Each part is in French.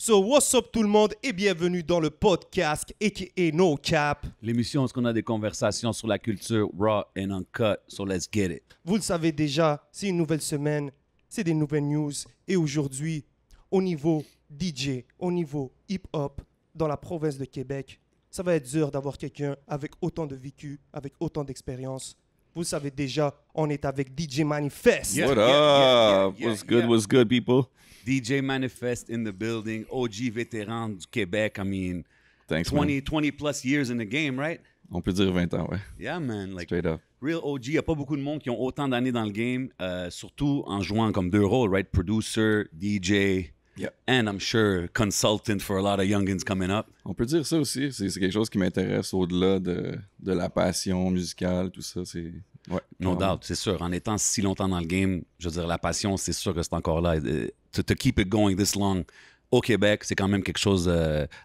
So, what's up tout le monde et bienvenue dans le podcast a.k.a. No Cap. L'émission où on a des conversations sur la culture raw and uncut, so let's get it. Vous le savez déjà, c'est une nouvelle semaine, c'est des nouvelles news. Et aujourd'hui, au niveau DJ, au niveau hip-hop, dans la province de Québec, ça va être dur d'avoir quelqu'un avec autant de vécu, avec autant d'expérience. Vous le savez déjà, on est avec DJ Manifest. Yeah. What up? What's good, people? DJ Manifest in the building, OG vétéran du Québec. I mean, Thanks, 20 plus years in the game, right? On peut dire 20 ans, ouais. Yeah, man. Like, Straight up. real OG. Il n'y a pas beaucoup de monde qui ont autant d'années dans le game, surtout en jouant comme deux rôles, right? Producer, DJ, Yeah. and I'm sure consultant for a lot of youngins coming up. On peut dire ça aussi. C'est quelque chose qui m'intéresse au-delà de la passion musicale, tout ça. C'est... Ouais, No vraiment. doubt, c'est sûr. En étant si longtemps dans le game, je veux dire, la passion, c'est sûr que c'est encore là. To keep it going this long au Québec, c'est quand même quelque chose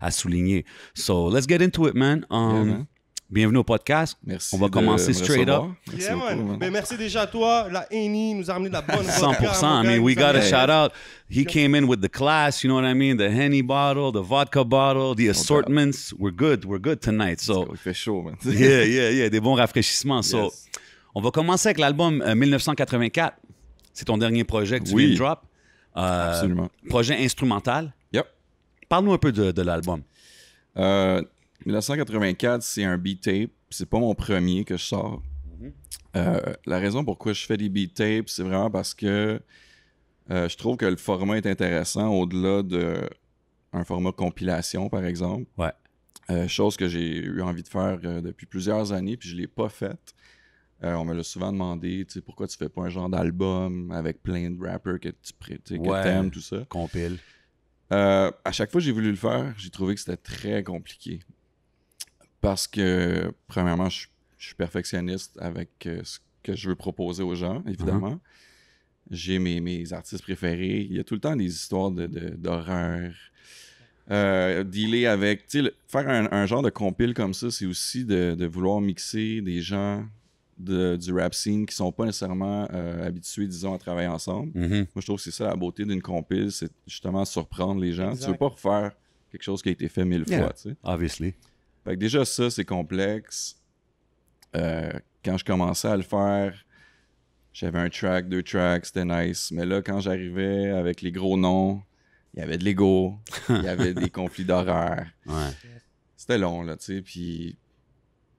à souligner. So, let's get into it, man. man. Bienvenue au podcast. Merci. On va de commencer me straight recevoir. up. Merci Yeah, beaucoup, man. man. Ben, merci déjà à toi. La Annie nous a amené de la bonne vodka. 100%. I mean, we got a shout out. He came in with the class, you know what I mean? The Henny bottle, the vodka bottle, the assortments. We're good tonight. So, Il fait chaud, man. yeah, des bons rafraîchissements. So, Yes. on va commencer avec l'album 1984. C'est ton dernier projet que tu viens de drop. Absolument. Projet instrumental. Yep. Parle-nous un peu de l'album. 1984, c'est un beat tape. C'est pas mon premier que je sors. La raison pourquoi je fais des beat tapes, c'est vraiment parce que je trouve que le format est intéressant au-delà d'un format compilation, par exemple. Ouais. Chose que j'ai eu envie de faire depuis plusieurs années, puis je l'ai pas faite. On me l'a souvent demandé, tu sais, pourquoi tu fais pas un genre d'album avec plein de rappers que que t'aimes, tout ça. Compile. À chaque fois que j'ai voulu le faire, j'ai trouvé que c'était très compliqué. Parce que, premièrement, je suis perfectionniste avec ce que je veux proposer aux gens, évidemment. J'ai mes artistes préférés. Il y a tout le temps des histoires d'horreur. Dealer avec... Tu sais, faire un genre de compile comme ça, c'est aussi de vouloir mixer des gens du rap scene qui sont pas nécessairement habitués, disons, à travailler ensemble. Moi, je trouve que c'est ça la beauté d'une compile, c'est justement surprendre les gens. Exact. Tu veux pas refaire quelque chose qui a été fait 1000 fois, tu sais. Obviously. Fait que déjà, ça, c'est complexe. Quand je commençais à le faire, j'avais un track, 2 tracks, c'était nice. Mais là, quand j'arrivais avec les gros noms, il y avait de l'ego, il y avait des conflits d'horaire. Ouais. C'était long, là, tu sais. Puis,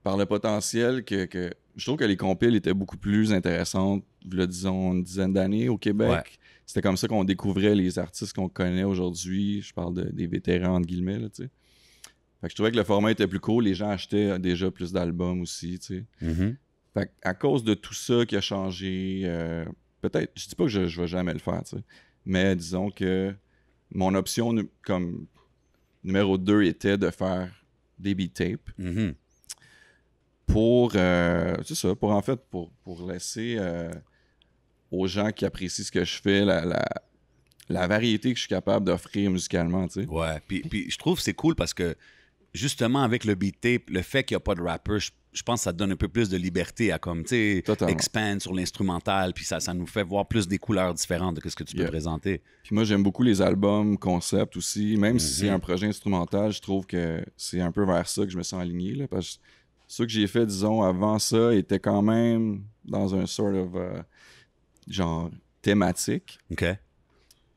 par le potentiel que... Je trouve que les compiles étaient beaucoup plus intéressantes, là, disons, une dizaine d'années au Québec. Ouais. C'était comme ça qu'on découvrait les artistes qu'on connaît aujourd'hui. Je parle des vétérans, entre guillemets, là, tu sais. Fait que je trouvais que le format était plus cool. Les gens achetaient déjà plus d'albums aussi, tu sais. Fait à cause de tout ça qui a changé, peut-être, je dis pas que je vais jamais le faire, tu sais. Mais disons que mon option comme numéro 2 était de faire des beat tapes. Pour, c'est ça, pour laisser aux gens qui apprécient ce que je fais la variété que je suis capable d'offrir musicalement, tu sais. Ouais. Puis je trouve que c'est cool parce que justement avec le beat tape, le fait qu'il n'y a pas de rapper, je pense que ça te donne un peu plus de liberté à comme, tu sais, Totalement. expand sur l'instrumental, puis ça nous fait voir plus des couleurs différentes de ce que tu peux Yeah. présenter. Puis moi, j'aime beaucoup les albums concept aussi. Même si c'est un projet instrumental, je trouve que c'est un peu vers ça que je me sens aligné, là, parce que ceux que j'ai fait, disons, avant ça, étaient quand même dans un sort of, genre, thématique. OK?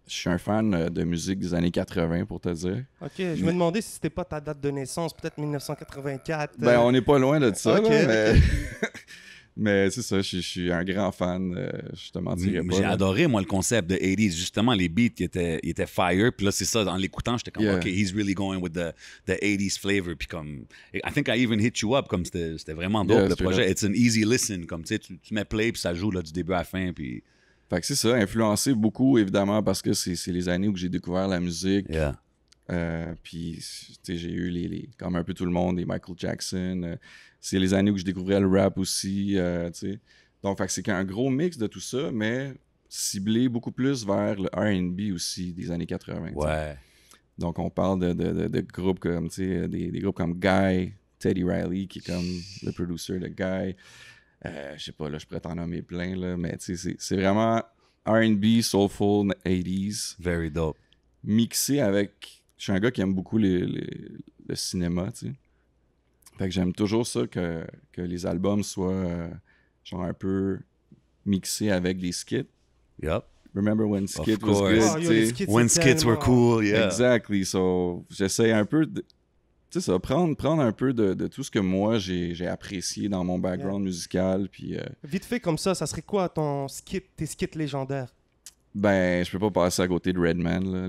Je suis un fan de musique des années 80, pour te dire. Ok, je me demandais si c'était pas ta date de naissance, peut-être 1984. Ben, on n'est pas loin de ça, Ok, là, mais... mais c'est ça, je suis un grand fan, je te mentirais pas. J'ai là. adoré, moi, le concept de 80s. Justement, les beats, ils étaient fire. Puis là, c'est ça, en l'écoutant, j'étais comme, Yeah. OK, he's really going with the 80s flavor. Puis comme, I think I even hit you up, comme c'était vraiment dope, Yeah, le straight projet. up. It's an easy listen, comme, tu sais, tu mets play, puis ça joue là, du début à la fin, puis... Fait que c'est ça, influencé beaucoup, évidemment, parce que c'est les années où j'ai découvert la musique. Yeah. Puis, tu sais, j'ai eu comme un peu tout le monde, les Michael Jackson. C'est les années où je découvrais le rap aussi, tu sais. Donc, fait que c'est un gros mix de tout ça, mais ciblé beaucoup plus vers le R&B aussi des années 80. tu sais. Ouais. Donc, on parle de groupes comme, tu sais, des groupes comme Guy, Teddy Riley, qui est comme le producer de Guy. Je sais pas, là, je pourrais t'en nommer plein, là, mais tu sais, c'est vraiment R&B, soulful, 80s, Very dope. mixé avec je suis un gars qui aime beaucoup le cinéma, tu sais. Fait que j'aime toujours ça que les albums soient genre un peu mixés avec des skits. Yup. Remember when skit was course. good, Oh, yo, tu les sais? skits, When c'est skits were tellement- cool, yeah. Exactly. So, j'essaie un peu de... Tu sais ça, prendre un peu de tout ce que moi j'ai apprécié dans mon background musical, puis Vite fait comme ça serait quoi tes skits légendaires? ben, je peux pas passer à côté de Redman, là.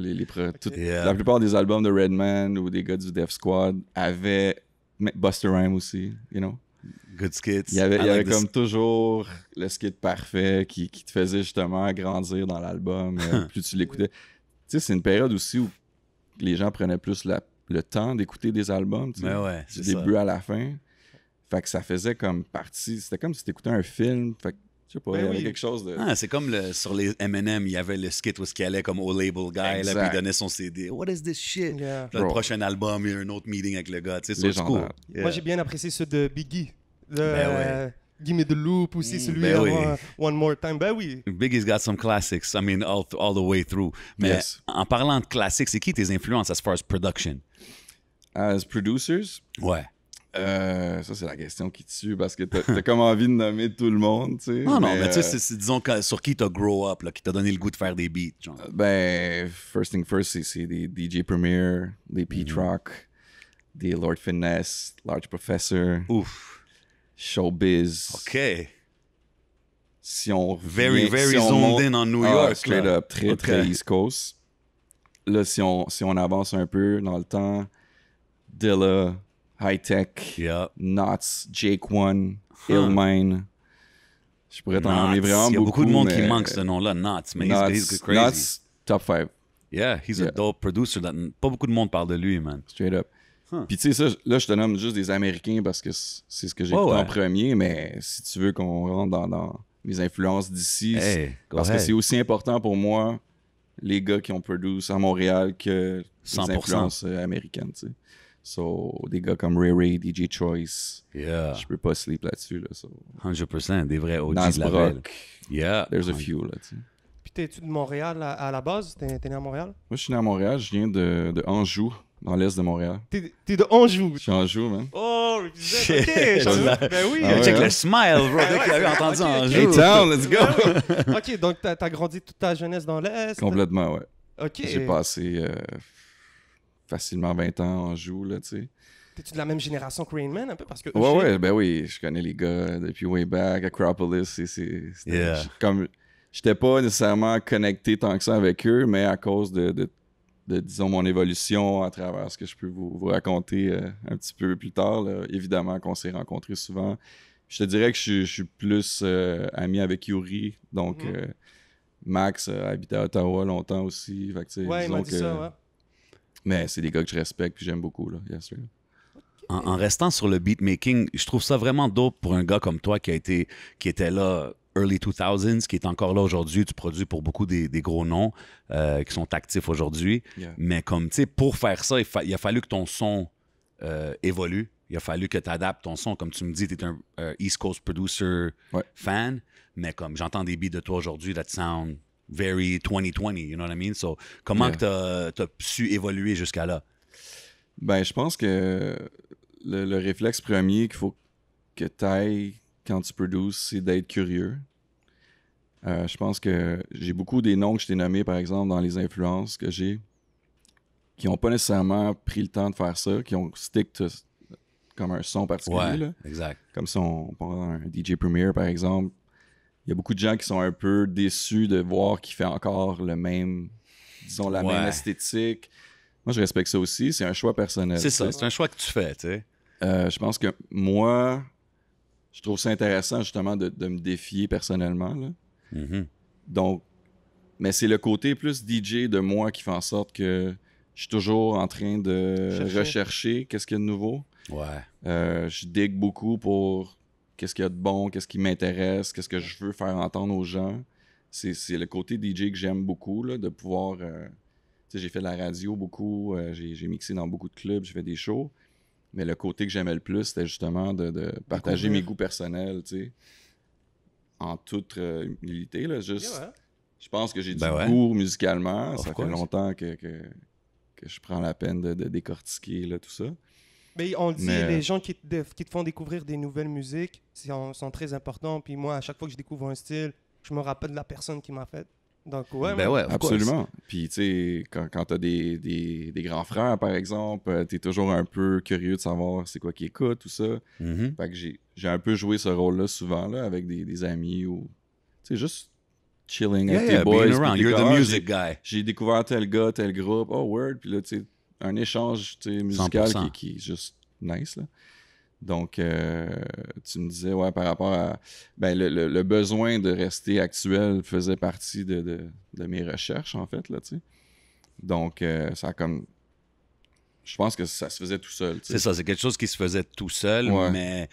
Yeah. La plupart des albums de Redman ou des gars du Def Squad avaient Busta Rhymes aussi, you know? Good skits. Il y avait, I il y avait like this. comme toujours le skit parfait qui te faisait justement grandir dans l'album, plus tu l'écoutais. Tu sais, c'est une période aussi où les gens prenaient plus le temps d'écouter des albums, tu sais, Mais ouais, du c'est début ça. à la fin. Fait que ça faisait comme partie, c'était comme si t'écoutais un film, fait que, je sais pas, Ben il y avait oui. quelque chose de... Ah, c'est comme sur les M&M, il y avait le skit où il allait comme au label guy, là, Exact. puis il donnait son CD. What is this shit? Yeah. Puis là, le Bro. prochain album, il y a un autre meeting avec le gars. Tu sais, c'est cool. Légendaire. Yeah. Moi, j'ai bien apprécié ceux de Biggie. Ben Gimme the Loop aussi, celui ben oui. avant One More Time. Ben oui. Biggie's got some classics, I mean, all the way through. Mais Yes. en parlant de classiques, c'est qui tes influences as far as production? As producers, Ouais. ça c'est la question qui tue parce que t'as comme envie de nommer tout le monde, tu sais. Non, mais tu sais, disons sur qui t'as grow up, là, qui t'a donné le goût de faire des beats, genre. Ben, first thing first, c'est des DJ Premier, des Pete Rock, des Lord Finesse, Large Professor, Ouf. Showbiz. OK. Si on Very, revient- very si on zoned monte- in en New Ah, York. straight là. up, très, OK. très East Coast. Là, si on avance un peu dans le temps, Dilla, High Tech, Yeah. Knots, Jake One, Illmind. Je pourrais t'en nommer Knots. vraiment beaucoup. Il y a beaucoup de monde qui mais manque ce nom-là, Knots, mais Knots, he's crazy. Knots, top 5, Yeah, he's a Yeah. dope producer. Pas beaucoup de monde parle de lui, man. straight up. Huh. Puis tu sais, ça, là, je te nomme juste des Américains parce que c'est ce que j'ai Ouais, écouté ouais. en premier, mais si tu veux qu'on rentre dans mes influences d'ici, Hey, go parce ahead. que c'est aussi important pour moi, les gars qui ont produit à Montréal, que 100%. les influences américaines, tu sais. So, des gars comme Ray Ray, DJ Choice, Yeah, je peux pas sleep là-dessus, là. So. 100%, des vrais OG Nas de la ville. Brock, Yeah. there's a few, là, tu sais. Puis t'es-tu de Montréal à la base? T'es né à Montréal? Moi, je suis né à Montréal, je viens de Anjou, dans l'est de Montréal. T'es de Anjou. Je suis Anjou, man. Oh, Shit. ok. Ben oui. Ah ouais, Check hein? le smile, bro, dès qu'il avait entendu ok, en ok. jeu. Hey-Town, let's go! Ok, donc t'as grandi toute ta jeunesse dans l'Est. Complètement, ouais. Ok. J'ai passé facilement 20 ans en joue, là, tu sais. T'es-tu de la même génération que Rain Man, un peu? Parce que Ouais, ben oui, je connais les gars depuis way back, Acropolis, c'était Yeah. comme... J'étais pas nécessairement connecté tant que ça avec eux, mais à cause de disons, mon évolution à travers ce que je peux vous raconter un petit peu plus tard, là, évidemment qu'on s'est rencontrés souvent. Je te dirais que je suis plus ami avec Yuri, donc Max habitait à Ottawa longtemps aussi, fait que, tu sais, Ouais, il m'a disons dit ça, ouais. Mais c'est des gars que je respecte puis j'aime beaucoup, là, yes, sir. En restant sur le beatmaking, je trouve ça vraiment dope pour un gars comme toi qui était là early 2000s, qui est encore là aujourd'hui. Tu produis pour beaucoup des gros noms qui sont actifs aujourd'hui. Yeah. Mais comme, tu sais, pour faire ça, il a fallu que ton son évolue. Il a fallu que tu adaptes ton son. Comme tu me dis, tu es un East Coast producer Ouais. fan. Mais comme j'entends des beats de toi aujourd'hui, that sound very 2020, you know what I mean? So, comment Yeah. que t'as su évoluer jusqu'à là? Ben, je pense que le réflexe premier qu'il faut que tu ailles quand tu produces, c'est d'être curieux. Je pense que j'ai beaucoup des noms que je t'ai nommés, par exemple, dans les influences que j'ai, qui n'ont pas nécessairement pris le temps de faire ça, qui ont stick to comme un son particulier. Là. Exact. Comme si on prend un DJ Premier, par exemple. Il y a beaucoup de gens qui sont un peu déçus de voir qu'il fait encore le même, disons, la Ouais. même esthétique. Moi, je respecte ça aussi. C'est un choix personnel. C'est tu ça, sais. c'est un choix que tu fais, tu sais. Je pense que moi, je trouve ça intéressant justement de me défier personnellement. Là. Mhm. Donc, mais c'est le côté plus DJ de moi qui fait en sorte que je suis toujours en train de rechercher qu'est-ce qu'il y a de nouveau. Ouais. Je digue beaucoup pour qu'est-ce qu'il y a de bon, qu'est-ce qui m'intéresse, qu'est-ce que je veux faire entendre aux gens. C'est le côté DJ que j'aime beaucoup, là, de pouvoir... tu sais, j'ai fait de la radio beaucoup, j'ai mixé dans beaucoup de clubs, j'ai fait des shows. Mais le côté que j'aimais le plus, c'était justement de partager mes goûts personnels, tu sais. En toute humilité, là. Juste, Yeah, ouais. je pense que j'ai du Ben ouais. goût musicalement. Of Ça course. fait longtemps que que je prends la peine de décortiquer là, tout ça. Mais on dit, Mais- les gens qui te font découvrir des nouvelles musiques sont très importants. Puis moi, à chaque fois que je découvre un style, je me rappelle de la personne qui m'a fait. Donc, ouais. Ben man. ouais, of course. Absolument. Puis, tu sais, quand t'as des grands frères, par exemple, t'es toujours un peu curieux de savoir c'est quoi qu'ils écoutent, tout ça. Mhm. Fait que j'ai un peu joué ce rôle-là souvent, là, avec des amis ou, tu sais, juste chilling Yeah, avec yeah, tes boys. being puis around. t'es You're comme, the Ah, music guy. j'ai découvert tel gars, tel groupe, oh, word. Puis là, tu sais, un échange, tu sais, musical 100%. qui est juste nice, là. Donc, tu me disais, ouais, par rapport à... Ben, le besoin de rester actuel faisait partie de mes recherches, en fait, là, tu sais. Donc, ça a comme... Je pense que ça se faisait tout seul, tu sais. C'est ça, c'est quelque chose qui se faisait tout seul, Ouais. mais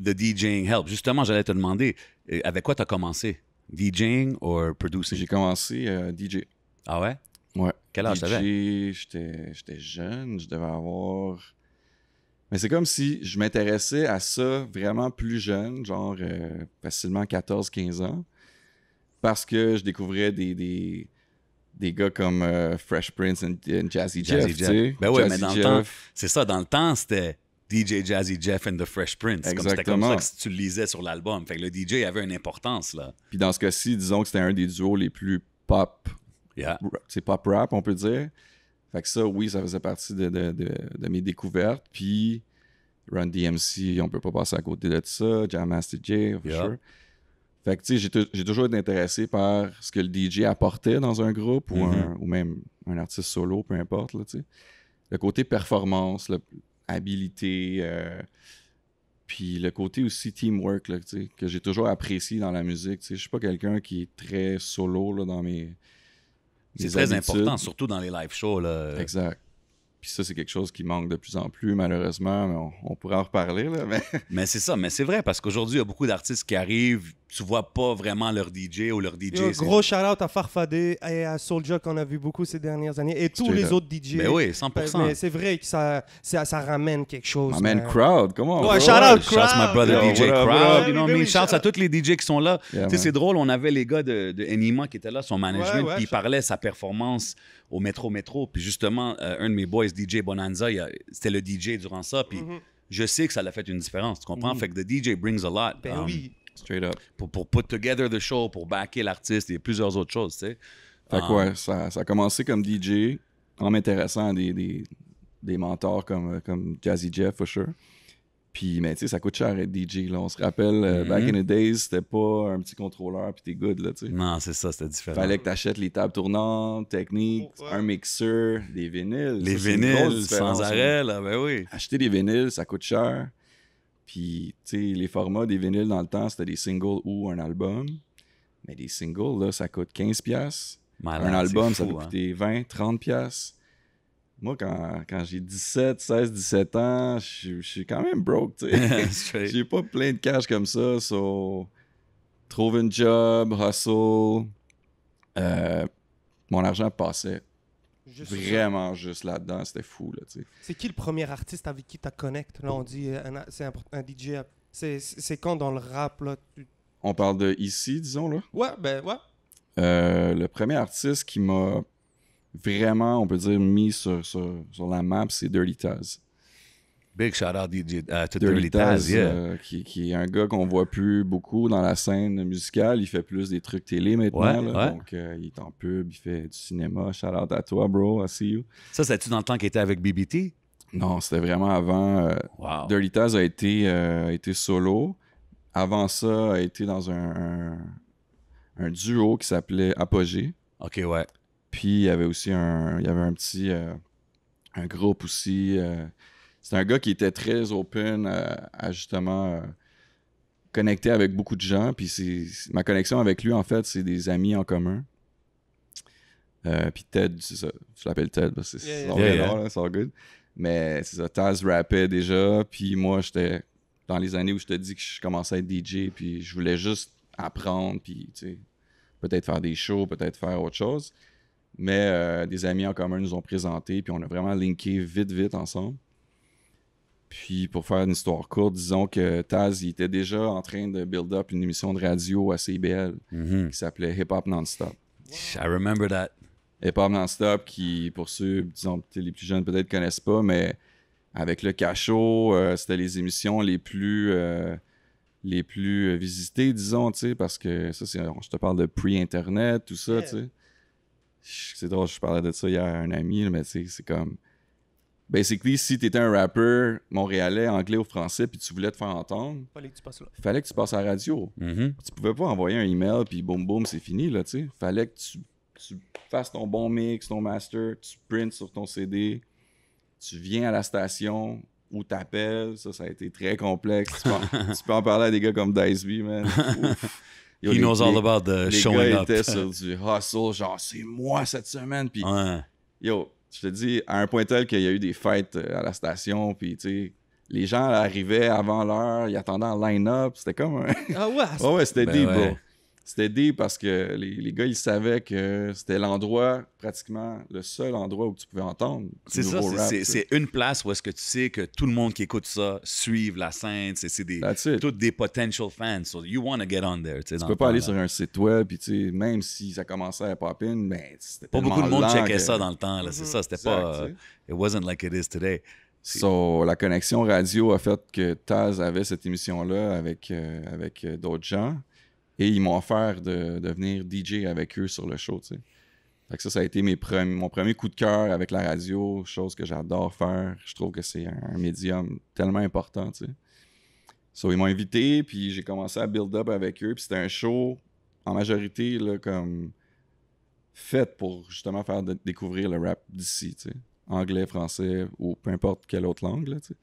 the DJing help. Justement, j'allais te demander, avec quoi tu as commencé? DJing ou producing? J'ai commencé DJ. Ah ouais? Ouais. Quel âge t'avais? DJ, j'étais jeune, je devais avoir... Mais c'est comme si je m'intéressais à ça vraiment plus jeune, genre facilement 14-15 ans, parce que je découvrais des gars comme Fresh Prince et Jazzy Jeff, tu sais. Ben ouais, Jazzy mais dans le Jeff. temps, c'est ça, dans le temps, c'était DJ Jazzy Jeff and the Fresh Prince. C'était comme Exactement. ça que tu le lisais sur l'album. Fait que le DJ avait une importance, là. Puis dans ce cas-ci, disons que c'était un des duos les plus pop, Yeah. c'est pop rap, on peut dire. Fait que ça, oui, ça faisait partie de mes découvertes. Puis Run DMC, on peut pas passer à côté de ça. Jam Master Jay, for Yeah. sure. Fait que tu sais, j'ai toujours été intéressé par ce que le DJ apportait dans un groupe ou, ou même un artiste solo, peu importe, là, tu sais. Le côté performance, habilité, puis le côté aussi teamwork, là, tu sais, que j'ai toujours apprécié dans la musique. Tu sais, je suis pas quelqu'un qui est très solo là, dans mes C'est mes très habitudes. important, surtout dans les live shows, là. Exact. Puis ça, c'est quelque chose qui manque de plus en plus, malheureusement. Mais on pourrait en reparler, là. Mais... Mais c'est ça, mais c'est vrai, parce qu'aujourd'hui, il y a beaucoup d'artistes qui arrivent, tu vois pas vraiment leur DJ ou leur DJ. Yo, c'est- gros shout-out à Farfadé et à Soulja qu'on a vu beaucoup ces dernières années et tous Straight les up. autres DJ. Ben oui, 100%. Mais c'est vrai que ça ramène quelque chose. My man, man. crowd, comment? Ouais, bro? shout out, Shouts my brother Yo, DJ what up, Crowd, what up? you know what I mean? Shouts à tous les DJ qui sont là. Yeah, Tu sais, man. c'est drôle, on avait les gars de Enima qui étaient là, son management, Ouais, puis il parlait de sa performance au Métro. Puis justement, un de mes boys, DJ Bonanza, c'était le DJ durant ça, puis je sais que ça l'a fait une différence, tu comprends? Fait que the DJ brings a lot. Ben oui. Straight up. Pour put together the show, pour backer l'artiste et plusieurs autres choses, tu sais. Fait que ouais, ça a commencé comme DJ en m'intéressant à des mentors comme Jazzy Jeff, for sure. Puis, mais tu sais, ça coûte cher être DJ, là. On se rappelle, back in the days, c'était pas un petit contrôleur puis t'es good, là, tu sais. Non, c'est ça, c'était différent. Fallait que t'achètes les tables tournantes, techniques, Ouais. un mixeur, des vinyles. Les Ça, c'est une grosse vinyles, différence, sans hein. arrêt, là, ben oui. Acheter des vinyles, ça coûte cher. Puis, tu sais, les formats des vinyles dans le temps, c'était des singles ou un album. Mais des singles, là, ça coûte $15. Malade, Un album, c'est ça fou, peut hein. coûter 20, 30 pièces. Moi, quand j'ai 17 ans, je suis quand même broke, tu sais. Straight. J'ai pas plein de cash comme ça, trouve un job, hustle. Mon argent passait Juste vraiment juste là-dedans, c'était fou, là, tu sais. C'est qui le premier artiste avec qui tu connectes? Là, on dit c'est un DJ. C'est quand dans le rap, là? On parle de ici, disons, là. Ouais, ben ouais. Le premier artiste qui m'a vraiment, on peut dire, mis sur la map, c'est Dirty Taz. Big shout out to Dirty Taz, yeah. Qui est un gars qu'on voit plus beaucoup dans la scène musicale. Il fait plus des trucs télé maintenant. Ouais, là. ouais. Donc, il est en pub, il fait du cinéma. Shout out à toi, bro. I see you. Ça, c'était-tu dans le temps qu'il était avec BBT? Non, c'était vraiment avant. Wow. Dirty Taz a été solo. Avant ça, a été dans un duo qui s'appelait Apogée. OK, ouais. Puis il y avait aussi il y avait un petit un groupe aussi. C'est un gars qui était très open à justement connecter avec beaucoup de gens. Puis ma connexion avec lui, en fait, c'est des amis en commun. Puis Ted, c'est ça. Je l'appelle Ted parce que c'est c'est all good. Mais c'est ça, Taz rappait déjà. Puis moi, j'étais dans les années où je te dis que je commençais à être DJ. Puis je voulais juste apprendre. Puis tu sais, peut-être faire des shows, peut-être faire autre chose. Mais des amis en commun nous ont présenté, puis on a vraiment linké vite ensemble. Puis pour faire une histoire courte, disons que Taz, il était déjà en train de build up une émission de radio à CIBL qui s'appelait Hip Hop Non-Stop. I remember that. hip-hop non-stop qui, pour ceux, disons, les plus jeunes peut-être connaissent pas, mais avec le cachot, c'était les émissions les plus visitées, disons, tu sais, parce que ça, je te parle de pre-internet, tout ça, tu sais. C'est drôle, je parlais de ça hier à un ami, là, mais tu sais, c'est comme... Basically, si t'étais un rappeur montréalais, anglais ou français, puis tu voulais te faire entendre, Fallait que tu passes là. fallait que tu passes à la radio. Mhm. Tu pouvais pas envoyer un email, puis boum boum, c'est fini, là, tu sais. Fallait que tu fasses ton bon mix, ton master, tu printes sur ton CD, tu viens à la station ou t'appelles. Ça a été très complexe. Tu peux en parler à des gars comme Diceby, man. Ouf. Yo, He knows all about the les showing gars up. étaient sur du hustle, genre, c'est moi cette semaine. Puis, Ouais. yo, je te dis, à un point tel qu'il y a eu des fêtes à la station, puis, tu sais, les gens arrivaient avant l'heure, ils attendaient en line-up. C'était comme un... Ah ouais? Oh ouais, c'était Ben deep, ouais. bro. C'était deep parce que les gars, ils savaient que c'était l'endroit, pratiquement le seul endroit où tu pouvais entendre. du C'est ça, nouveau rap, tu sais. c'est une place où est-ce que tu sais que tout le monde qui écoute ça suive la scène, c'est That's it. tous des potential fans, so you want to get on there. Tu peux pas aller sur un site web, puis tu sais, même si ça commençait à pop in, ben, c'était Pas beaucoup de tellement monde lent checkait que- ça dans le temps, là, c'est ça, c'était Exact, pas... tu sais. it wasn't like it is today. So, la connexion radio a fait que Taz avait cette émission-là avec d'autres gens. Et ils m'ont offert de venir DJ avec eux sur le show, tu sais. Fait que ça a été mon premier coup de cœur avec la radio, chose que j'adore faire. Je trouve que c'est un médium tellement important, tu sais. So, ils m'ont invité, puis j'ai commencé à build up avec eux. Puis c'était un show, en majorité, là, comme fait pour justement faire découvrir le rap d'ici, tu sais. Anglais, français ou peu importe quelle autre langue, là, tu sais.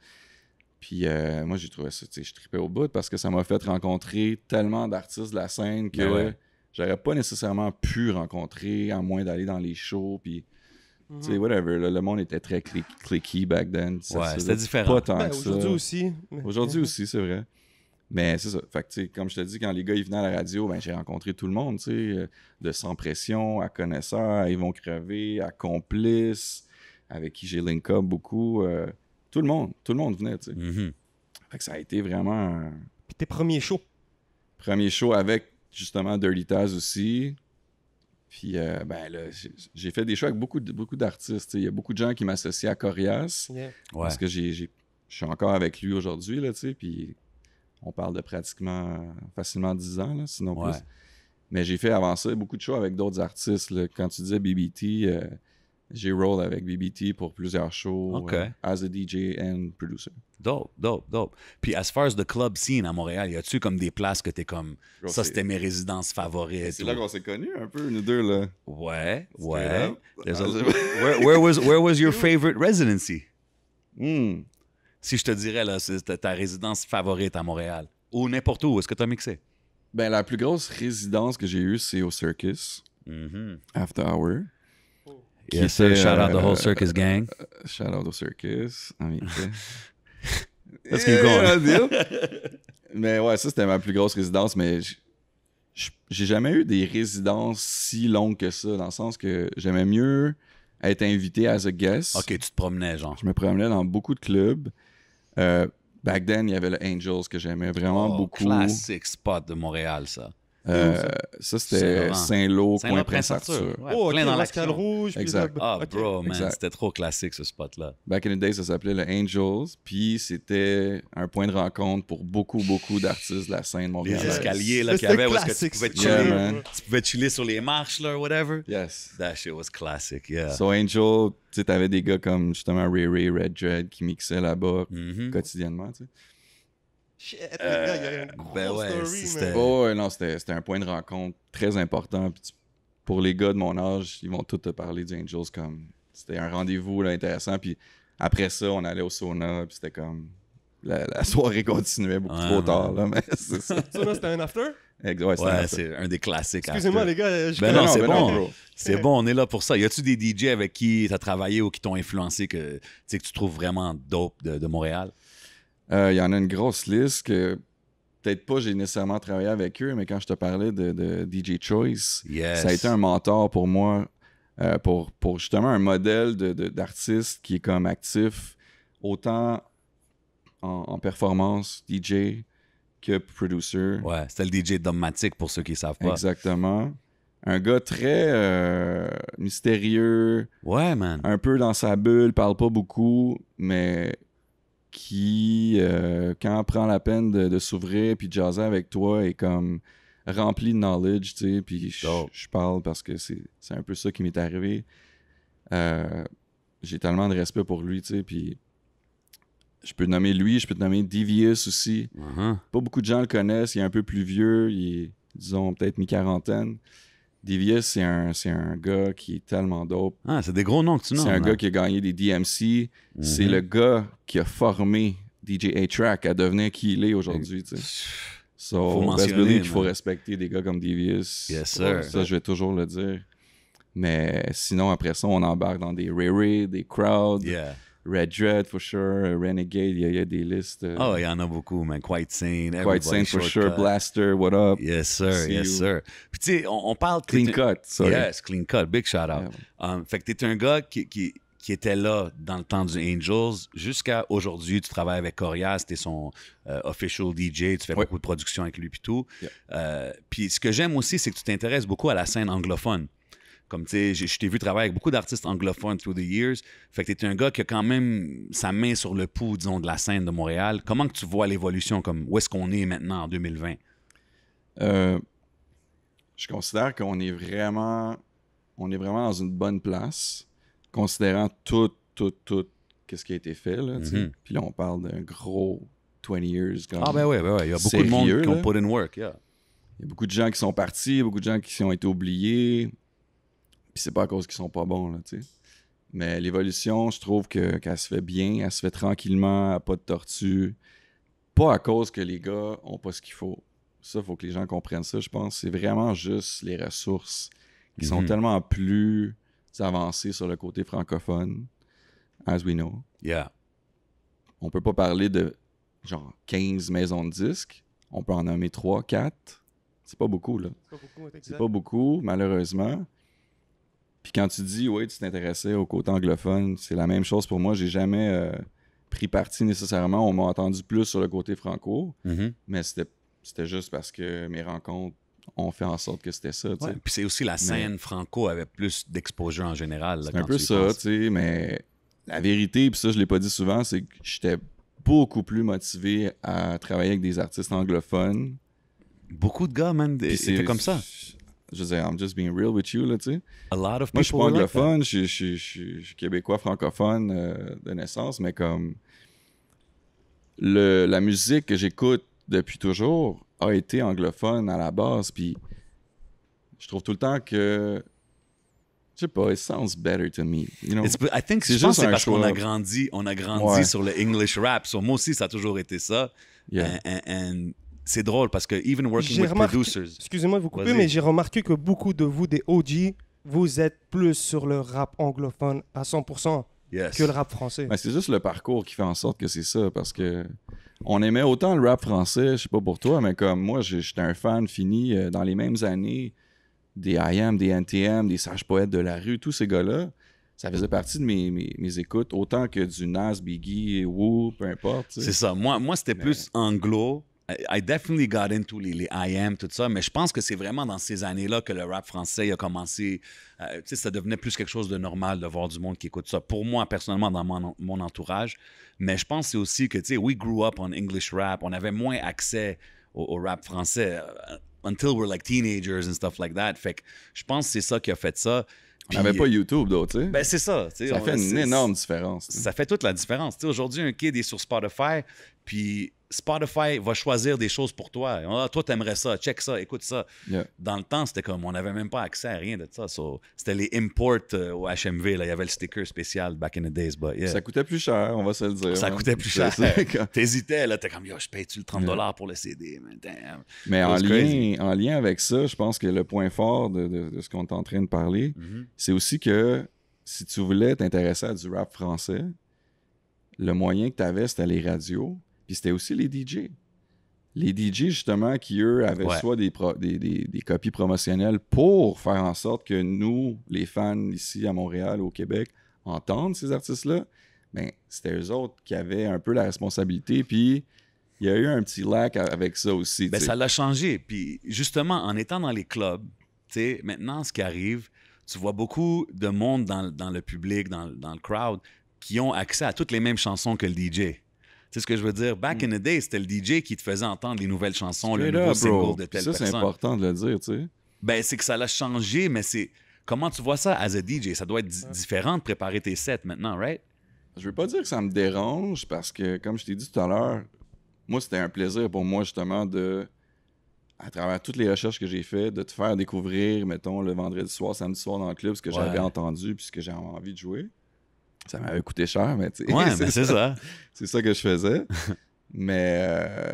Puis moi, j'ai trouvé ça, tu sais, je tripais au bout parce que ça m'a fait rencontrer tellement d'artistes de la scène que Ben ouais. j'aurais pas nécessairement pu rencontrer à moins d'aller dans les shows. Puis, tu sais, whatever. Là, le monde était très clicky back then. Ça, Ouais, ça c'était doit différent. Pas tant Ben, que ça. aujourd'hui aussi. Aujourd'hui aussi, c'est vrai. Mais c'est ça. Fait que, tu sais, comme je te dis, quand les gars ils venaient à la radio, ben, j'ai rencontré tout le monde, tu sais, de Sans Pression à Connaisseurs, à Ils vont crever, à Complice, avec qui j'ai link up beaucoup. Tout le monde venait, tu sais. Mhm. Fait que ça a été vraiment un Puis tes premiers shows. premier show avec, justement, Dirty Taz aussi. Puis, ben là, j'ai fait des shows avec beaucoup d'artistes, tu sais. Il y a beaucoup de gens qui m'associent à Corias. Yeah. Ouais. Parce que je suis encore avec lui aujourd'hui, là, tu sais, puis on parle de pratiquement facilement 10 ans, là, sinon Ouais. plus. Mais j'ai fait avant ça beaucoup de shows avec d'autres artistes, là. Quand tu disais BBT, j'ai roll avec BBT pour plusieurs shows OK. as a DJ and producer. Dope, dope, dope. Puis, as far as the club scene à Montréal, y a-tu comme des places que t'es comme... Bro, ça, c'est- c'était mes résidences favorites. C'est ou- là qu'on s'est connus un peu, nous deux, là. Ouais, Straight ouais. up. There's Ah, a- c'est- where was your favorite residency? Hmm. Si je te dirais, là, c'est ta résidence favorite à Montréal. Ou n'importe où, est-ce que t'as mixé? Ben, la plus grosse résidence que j'ai eue, c'est au Circus, Mhm. After Hour. Qui Yes, sir. était, Shout out the whole circus gang. Shout out au Circus. I mean, Let's keep going. deal. Mais ouais, ça, c'était ma plus grosse résidence, mais j'ai jamais eu des résidences si longues que ça, dans le sens que j'aimais mieux être invité as a guest. OK, tu te promenais, genre. Je me promenais dans beaucoup de clubs. Back then, il y avait le Angels que j'aimais vraiment Oh, beaucoup. classic spot de Montréal, ça. Ça, c'était Saint-Lô, coin Prince Arthur. Ouais, Oh, ok, plein dans Pascal l'action. Rouge. puis Exact. là- Ah, ok. bro, man, Exact. c'était trop classique, ce spot-là. Back in the day, ça s'appelait le Angels. Puis c'était un point de rencontre pour beaucoup d'artistes de la scène Les montréalaise. escaliers là, Mais qu'il y avait, c'était où est-ce que classique, tu pouvais ça. Yeah, chiller, man. tu pouvais chiller sur les marches, là, whatever. Yes. That shit was classic, yeah. So Angel, tu sais, t'avais des gars comme justement Ray Ray, Red Dread qui mixaient là-bas Mhm. quotidiennement, tu sais. Shit, les gars, il y a une grosse ben ouais, story, c'était- man. Oh, ouais, non, c'était un point de rencontre très important. Puis pour les gars de mon âge, ils vont tous te parler du Angels comme... C'était un rendez-vous là, intéressant. Puis après ça, on allait au sauna, puis c'était comme... La soirée continuait beaucoup Ouais, trop ouais. tard, là, mais c'est ça. Ça, là, c'était un after? Ouais, c'était Ouais, un- c'est un des classiques. Excusez-moi, after. les gars. Je Ben connais- non, c'est ben bon. bro. C'est bon, on est là pour ça. Y a-tu des DJ avec qui t'as travaillé ou qui t'ont influencé que, tu sais, que tu trouves vraiment dope de Montréal? Il y en a une grosse liste que... Peut-être pas j'ai nécessairement travaillé avec eux, mais quand je te parlais de DJ Choice, Yes. ça a été un mentor pour moi, pour justement un modèle d'artiste qui est comme actif, autant en performance, DJ, que producer. Ouais, c'était le DJ Dogmatic pour ceux qui savent pas. Exactement. un gars très mystérieux, Ouais, man. un peu dans sa bulle, parle pas beaucoup, mais qui, quand prend la peine de s'ouvrir puis de jaser avec toi, est comme rempli de knowledge, tu sais, puis je parle parce que c'est un peu ça qui m'est arrivé. J'ai tellement de respect pour lui, tu sais, puis je peux te nommer lui, je peux te nommer Devious aussi. Uh-huh. Pas beaucoup de gens le connaissent, il est un peu plus vieux, il est, disons, peut-être mi-quarantaine. Devious, c'est un gars qui est tellement dope. Ah, c'est des gros noms que tu nommes. C'est un là. gars qui a gagné des DMC. C'est le gars qui a formé DJ A-Track à devenir qui il est aujourd'hui, tu sais. Faut So, best mentionner, believe qu'il faut man. respecter des gars comme Devious. Yes, sir. Ça, je vais toujours le dire. Mais sinon, après ça, on embarque dans des Ray Ray, des Crowd, Yeah. Red Dread, for sure, Renegade, il y a des listes. Oh, il y en a beaucoup, man. Quite Sane. Quite Sane, for sure, Shortcut. Blaster, what up? Yes, sir. See Yes, you. sir. Puis, tu sais, on parle... Clean Cut, sorry. Yes, Clean Cut. Big shout-out. Fait que t'es un gars qui était là dans le temps du Angels jusqu'à aujourd'hui. Tu travailles avec Corias, t'es son official DJ, tu fais beaucoup de production avec lui puis tout. Puis ce que j'aime aussi, c'est que tu t'intéresses beaucoup à la scène anglophone. Comme tu sais, je t'ai vu travailler avec beaucoup d'artistes anglophones through the years. Fait que t'es un gars qui a quand même sa main sur le pouls, disons, de la scène de Montréal. Comment que tu vois l'évolution, comme où est-ce qu'on est maintenant en 2020? Je considère qu'on est vraiment dans une bonne place, considérant tout qu'est-ce qui a été fait, là, tu sais. Puis là, on parle d'un gros 20 years. Comme Ah ben ouais. Il y a beaucoup de monde sérieux, qui ont là. put in work, yeah. Il y a beaucoup de gens qui sont partis, il y a beaucoup de gens qui ont été oubliés. Puis c'est pas à cause qu'ils sont pas bons, là, tu sais. Mais l'évolution, je trouve qu'elle se fait bien, elle se fait tranquillement, à pas de tortue. Pas à cause que les gars ont pas ce qu'il faut. Ça, il faut que les gens comprennent ça, je pense. C'est vraiment juste les ressources qui sont tellement plus avancées sur le côté francophone, as we know. Yeah. On peut pas parler de genre 15 maisons de disques. On peut en nommer 3, 4. C'est pas beaucoup, là. C'est pas beaucoup, malheureusement. Puis quand tu dis, oui, tu t'intéressais au côté anglophone, c'est la même chose pour moi. J'ai jamais pris parti nécessairement. On m'a entendu plus sur le côté franco, mais c'était juste parce que mes rencontres ont fait en sorte que c'était ça, tu sais. Ouais. Puis c'est aussi la scène franco avait plus d'exposure en général. Là, C'est un quand peu tu y ça, penses. tu sais, mais la vérité, puis ça, je l'ai pas dit souvent, c'est que j'étais beaucoup plus motivé à travailler avec des artistes anglophones. Beaucoup de gars, man, Puis étaient comme ça. Je veux dire, I'm just being real with you, là, tu sais. A lot of Moi, je suis people pas were like that. anglophone, je suis québécois francophone de naissance, mais comme la musique que j'écoute depuis toujours a été anglophone à la base, puis je trouve tout le temps que, je sais pas, it sounds better to me, you know? I think C'est je pense juste que c'est un parce qu'on a choix. grandi Ouais. sur le English rap. So, moi aussi, ça a toujours été ça. Yeah. And c'est drôle parce que even working J'ai with remarqué, producers. excusez-moi de vous couper, Vas-y. mais j'ai remarqué que beaucoup de vous, des OG, vous êtes plus sur le rap anglophone à 100% Yes. que le rap français. Ben, c'est juste le parcours qui fait en sorte que c'est ça, parce que on aimait autant le rap français, je sais pas pour toi, mais comme moi, j'étais un fan fini dans les mêmes années des I.A.M., des NTM, des Sages Poètes de la rue, tous ces gars-là. Ça faisait partie de mes écoutes, autant que du Nas, Biggie, Woo, peu importe. tu sais. C'est ça. Moi c'était plus anglo. I definitely got into les I.A.M., tout ça, mais je pense que c'est vraiment dans ces années-là que le rap français a commencé. Tu sais, ça devenait plus quelque chose de normal de voir du monde qui écoute ça. Pour moi, personnellement, dans mon entourage. Mais je pense que c'est aussi que, tu sais, we grew up on English rap. On avait moins accès au rap français until we're like teenagers and stuff like that. Fait que je pense que c'est ça qui a fait ça. On n'avait pas YouTube, d'autres, tu sais. Ben, c'est ça. Tu sais, Ça fait une énorme différence. tu sais. Ça fait toute la différence. Tu sais, aujourd'hui, un kid est sur Spotify, puis Spotify va choisir des choses pour toi. Ah, toi, t'aimerais ça, check ça, écoute ça. Yeah. Dans le temps, c'était comme, on n'avait même pas accès à rien de ça. So, c'était les imports au HMV. Là. Il y avait le sticker spécial back in the days. But yeah. Ça coûtait plus cher, on va se le dire. Ça hein. coûtait plus cher. C'est comme- T'hésitais, là. T'es comme, yo, je paye-tu le 30$ pour le CD? Man, damn. Mais It en was crazy. lien avec ça, je pense que le point fort de ce qu'on est en train de parler, c'est aussi que si tu voulais t'intéresser à du rap français, le moyen que tu avais, c'était les radios, puis c'était aussi les DJ. Les DJ, justement, qui, eux, avaient Ouais. soit des copies promotionnelles pour faire en sorte que nous, les fans ici à Montréal, au Québec, entendent ces artistes-là, ben, c'était eux autres qui avaient un peu la responsabilité, puis il y a eu un petit lac avec ça aussi. Ben, tu sais. ça l'a changé. Puis justement, en étant dans les clubs, sais, maintenant, ce qui arrive, tu vois beaucoup de monde dans le public, dans le crowd, qui ont accès à toutes les mêmes chansons que le DJ. Tu sais ce que je veux dire? Back in the day, c'était le DJ qui te faisait entendre les nouvelles chansons, le nouveau single de telle personne. Ça, c'est important de le dire, tu sais. Ben, c'est que ça l'a changé, mais c'est... Comment tu vois ça as a DJ? Ça doit être différent de préparer tes sets maintenant, right? Je veux pas dire que ça me dérange, parce que, comme je t'ai dit tout à l'heure, moi, c'était un plaisir pour moi, justement, à travers toutes les recherches que j'ai faites, de te faire découvrir, mettons, le vendredi soir, samedi soir dans le club, ce que j'avais entendu puis ce que j'avais envie de jouer. Ça m'avait coûté cher, mais tu sais. Ouais, mais c'est ça. C'est ça que je faisais. Mais,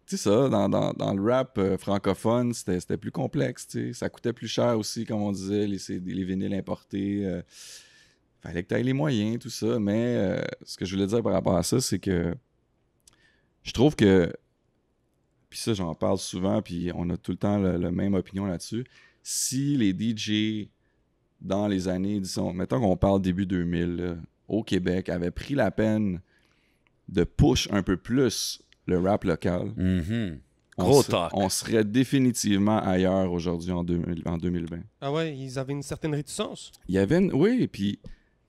tu sais ça, dans le rap francophone, c'était plus complexe, tu sais. Ça coûtait plus cher aussi, comme on disait, les vinyles importés. Fallait que tu aies les moyens, tout ça. Mais ce que je voulais dire par rapport à ça, c'est que je trouve que, puis ça, j'en parle souvent, puis on a tout le temps la même opinion là-dessus. Si les DJ, dans les années, disons, mettons qu'on parle début 2000, là, au Québec, avaient pris la peine de push un peu plus le rap local, Gros talk. On serait définitivement ailleurs aujourd'hui en 2020. Ah ouais, ils avaient une certaine réticence. Il y avait oui, puis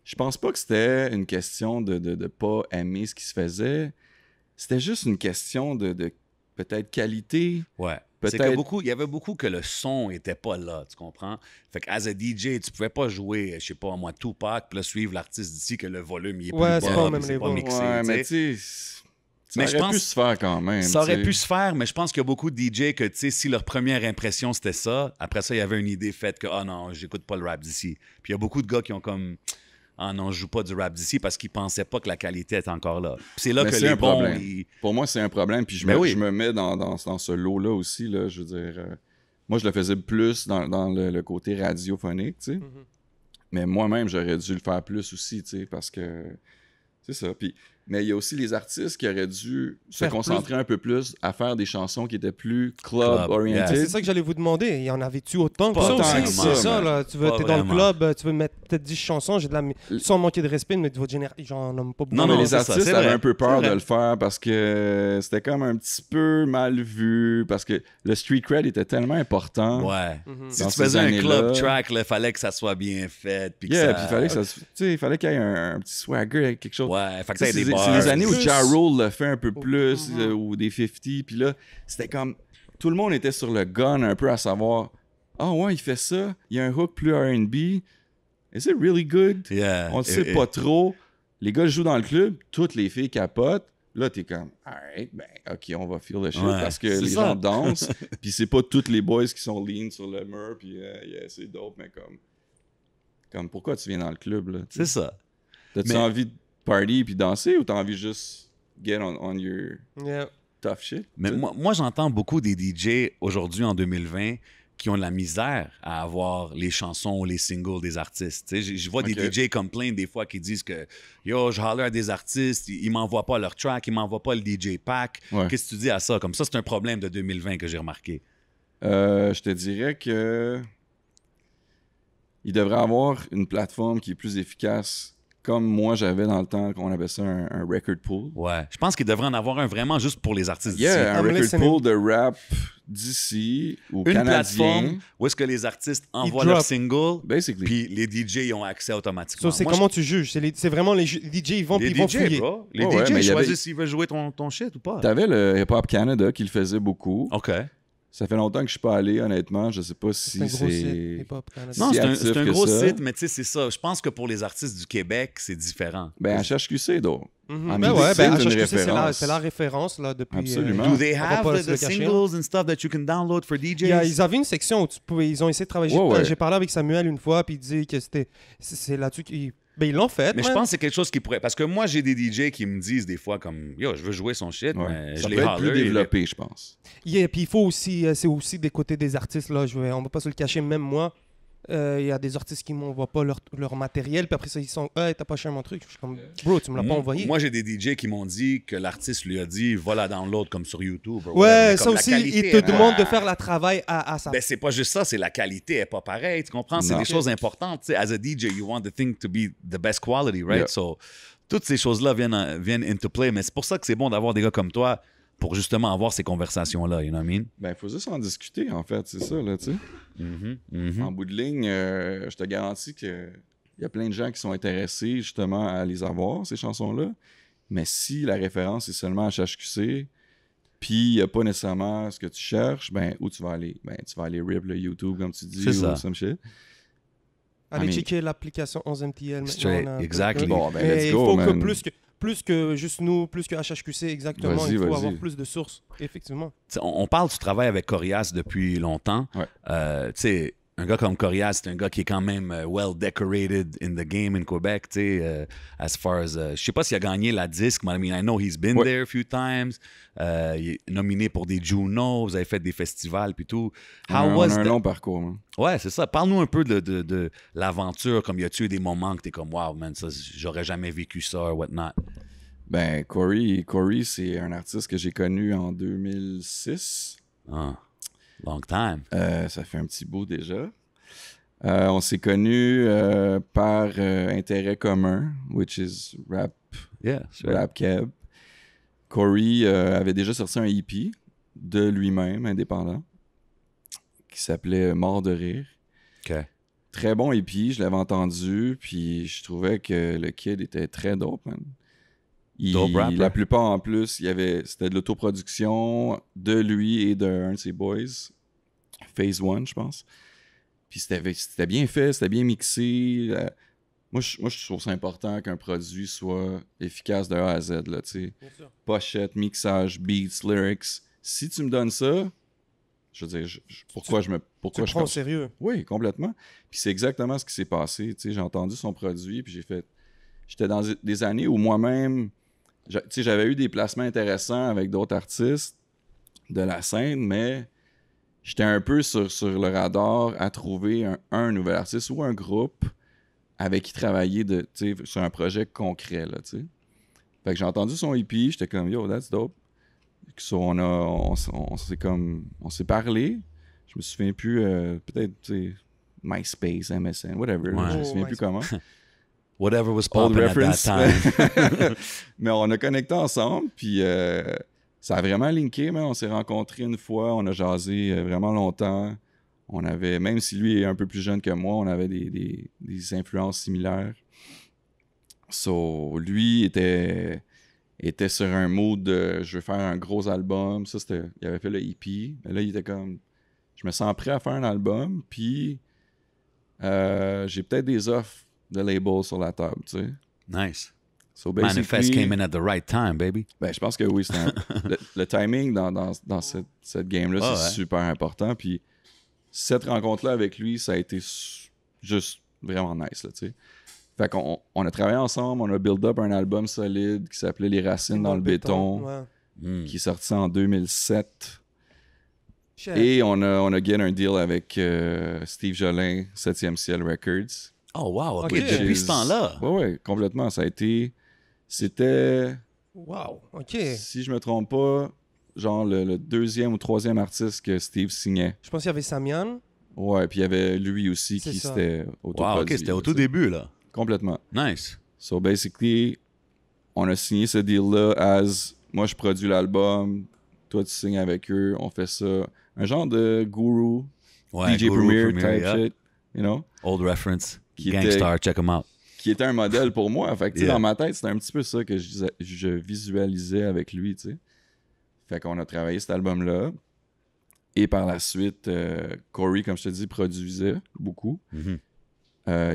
je pense pas que c'était une question de pas aimer ce qui se faisait. C'était juste une question de peut-être qualité. Ouais. C'est que il y avait beaucoup que le son était pas là, tu comprends? Fait que as a DJ, tu pouvais pas jouer, je sais pas moi, Tupac, puis là suivre l'artiste d'ici que le volume il est plus bas, c'est pas mixé. Ouais, mais tu sais, ça aurait pu se faire quand même. Ça aurait pu se faire, mais je pense qu'il y a beaucoup de DJ que, tu sais, si leur première impression c'était ça, après ça, il y avait une idée faite que, ah non, j'écoute pas le rap d'ici. Puis il y a beaucoup de gars qui ont comme, ah non, je joue pas du rap d'ici parce qu'ils pensaient pas que la qualité était encore là. Puis c'est là mais que c'est les un bons. problème. Pour moi, c'est un problème. Puis je me mets dans ce lot-là aussi. Là, je veux dire, moi, je le faisais plus dans le côté radiophonique, tu sais. Mais moi-même, j'aurais dû le faire plus aussi, tu sais, parce que c'est ça. Puis, mais il y a aussi les artistes qui auraient dû se concentrer un peu plus à faire des chansons qui étaient plus club-oriented. C'est ça que j'allais vous demander. Il y en avait-tu autant que ça aussi? C'est ça, là. Tu es dans le club, tu veux mettre peut-être 10 chansons, sans manquer de respect, mais de votre génération, j'en nomme pas beaucoup. Non, mais les artistes avaient un peu peur de le faire parce que c'était comme un petit peu mal vu, parce que le street cred était tellement important. Ouais. Si tu faisais un club track, il fallait que ça soit bien fait. Puis puis il fallait qu'il y ait un petit swagger avec quelque chose. Ouais, fait que ça ait des c'est les années où Ja Rule le fait un peu plus, ou des 50, puis là, c'était comme... Tout le monde était sur le gun un peu à savoir, ah ouais, il fait ça, il y a un hook plus R&B, is it really good? Yeah. On ne sait pas trop. Les gars jouent dans le club, toutes les filles capotent. Là, t'es comme, alright, ben, ok, on va feel the shit parce que les gens dansent, puis c'est pas tous les boys qui sont lean sur le mur, puis c'est dope, mais comme pourquoi tu viens dans le club, là? C'est ça. T'as-tu envie de party puis danser ou t'as envie juste get on your tough shit? Mais moi, j'entends beaucoup des DJ aujourd'hui en 2020 qui ont de la misère à avoir les chansons ou les singles des artistes. Je vois des DJ complain des fois qui disent que yo, je holler à des artistes, ils m'envoient pas leur track, ils m'envoient pas le DJ pack. Qu'est-ce que tu dis à ça? Comme ça, c'est un problème de 2020 que j'ai remarqué. Je te dirais que il devrait avoir une plateforme qui est plus efficace, comme moi j'avais dans le temps qu'on appelait ça un record pool. Ouais. Je pense qu'il devrait en avoir un vraiment juste pour les artistes d'ici. Un record pool de rap d'ici ou canadien. Une plateforme où est-ce que les artistes envoient leurs singles, basically. Puis les DJ ils ont accès automatiquement. C'est comment tu juges? C'est vraiment les DJ, ils vont fouiller. Bro. Les DJ choisissent s'ils veulent jouer ton shit ou pas. T'avais le Hip Hop Canada qui le faisait beaucoup. OK. Ça fait longtemps que je suis pas allé, honnêtement. Je sais pas si c'est... Non, c'est un gros site, mais tu sais, c'est ça. Je pense que pour les artistes du Québec, c'est différent. Ben, HHQC, donc. HHQC, c'est la référence, là, depuis... Absolument. Do they have the singles and stuff that you can download for DJs? Ils avaient une section où ils ont essayé de travailler. J'ai parlé avec Samuel une fois, puis il disait que c'est là-dessus qu'ils... Ben, ils l'ont fait. Mais je pense que c'est quelque chose qui pourrait... Parce que moi, j'ai des DJ qui me disent des fois comme « Yo, je veux jouer son shit, mais je les peut être plus développé, je pense. Puis il faut aussi... c'est aussi des côtés des artistes, là. On va pas se le cacher, même moi. Il y a des artistes qui m'envoient pas leur matériel, puis après ça, ils sont « Hey, t'as pas cher mon truc? » Je suis comme « Bro, tu me l'as pas envoyé. » Moi, j'ai des DJ qui m'ont dit que l'artiste lui a dit « Va la download comme sur YouTube. » Ouais, ça aussi, ils te demandent de faire le travail à ça. Ben, c'est pas juste ça, c'est la qualité est pas pareille, tu comprends? C'est des choses importantes. T'sais, as a DJ, you want the thing to be the best quality, right? So, toutes ces choses-là viennent into play, mais c'est pour ça que c'est bon d'avoir des gars comme toi pour justement avoir ces conversations-là, you know what I mean? Ben, il faut juste en discuter, en fait, c'est ça, là, tu sais. En bout de ligne, je te garantis que il y a plein de gens qui sont intéressés, justement, à les avoir, ces chansons-là. Mais si la référence est seulement HHQC, puis il n'y a pas nécessairement ce que tu cherches, ben, où tu vas aller? Ben, tu vas aller rip le YouTube, comme tu dis, C'est ça. ou some shit. Allez I mean, checker l'application 11MTL maintenant. Straight, on a un peu- exactly. Bon, ben, Mais let's il go, faut man. que plus que juste nous, plus que HHQC, exactement, Vas-y, il faut vas-y. avoir plus de sources, effectivement. T'sais, on parle du travail avec Corias depuis longtemps. Ouais. Tu sais, un gars comme Corias, c'est un gars qui est quand même well decorated in the game in Quebec, tu sais, as far as... je sais pas s'il a gagné la disque, mais I mean, I know he's been Ouais. there a few times. Il est nominé pour des Juno, vous avez fait des festivals puis tout. On a was un the- long parcours, man. Ouais, c'est ça. Parle-nous un peu de l'aventure, comme y a-tu eu des moments que t'es comme, wow, man, ça, j'aurais jamais vécu ça, or whatnot. Ben, Corey, c'est un artiste que j'ai connu en 2006. Ah, long time. Ça fait un petit bout déjà. On s'est connus par intérêt commun, which is rap, Yeah, sure. rap cab. Corey avait déjà sorti un EP de lui-même, indépendant, qui s'appelait Mort de rire. OK. Très bon EP, je l'avais entendu, puis je trouvais que le kid était très dope, man. Dope rapper. La plupart en plus, c'était de l'autoproduction de lui et d'un de ses boys, Phase One, je pense. Puis c'était bien fait, c'était bien mixé. Moi, je trouve ça important qu'un produit soit efficace de A à Z, là, tu sais. Bien sûr. Pochette, mixage, beats, lyrics. Si tu me donnes ça, je veux dire, pourquoi je Tu prends au sérieux. Oui, complètement. Puis c'est exactement ce qui s'est passé. Tu sais, j'ai entendu son produit, puis j'étais dans des années où moi-même, tu sais, j'avais eu des placements intéressants avec d'autres artistes de la scène, mais j'étais un peu sur le radar à trouver un nouvel artiste ou un groupe avec qui travailler tu sais, sur un projet concret, là, tu sais. Fait que j'ai entendu son EP, j'étais comme « Yo, that's dope ». So, on s'est parlé. Je me souviens plus, peut-être, tu sais, MySpace, MSN, whatever. Ouais. Je me souviens plus comment. Whatever was Old popping at reference. that time. Mais on a connecté ensemble, puis ça a vraiment linké, mais on s'est rencontrés une fois, on a jasé vraiment longtemps. On avait, même si lui est un peu plus jeune que moi, on avait des influences similaires. So, lui était sur un mood de je veux faire un gros album. Ça, il avait fait le EP. Mais là, il était comme je me sens prêt à faire un album, puis j'ai peut-être des offres de label sur la table, tu sais. Nice. So Manifest came in at the right time, baby. ben, je pense que oui, le timing dans cette game-là, Ah, c'est ouais. super important. Puis cette rencontre-là avec lui, ça a été juste vraiment nice, là, tu sais. Fait qu'on a travaillé ensemble, on a build up un album solide qui s'appelait Les Racines dans le béton, Ouais. Mm. qui est sorti en 2007. Cher. Et on a get un deal avec Steve Jolin, 7e Ciel Records. Oh, wow, OK. Ok. Depuis ce temps-là. Ouais, complètement. C'était, Wow, ok. si je me trompe pas, genre le deuxième ou troisième artiste que Steve signait. Je pense qu'il y avait Samian. Ouais, puis il y avait lui aussi C'est qui ça. s'était Wow, autoproduit. OK, c'était au là, tout tu sais. début, là. Complètement. Nice. So basically, on a signé ce deal-là as moi je produis l'album, toi tu signes avec eux, on fait ça. Un genre de guru, Ouais, DJ Guru Premier Premier, type yeah. shit, you know, Old reference. Qui Gangstar, check him out. qui était un modèle pour moi. Fait que tu sais, Yeah. dans ma tête, c'était un petit peu ça que je visualisais avec lui, tu sais. Fait qu'on a travaillé cet album-là. Et par la suite, Corey, comme je te dis, produisait beaucoup. Mhm.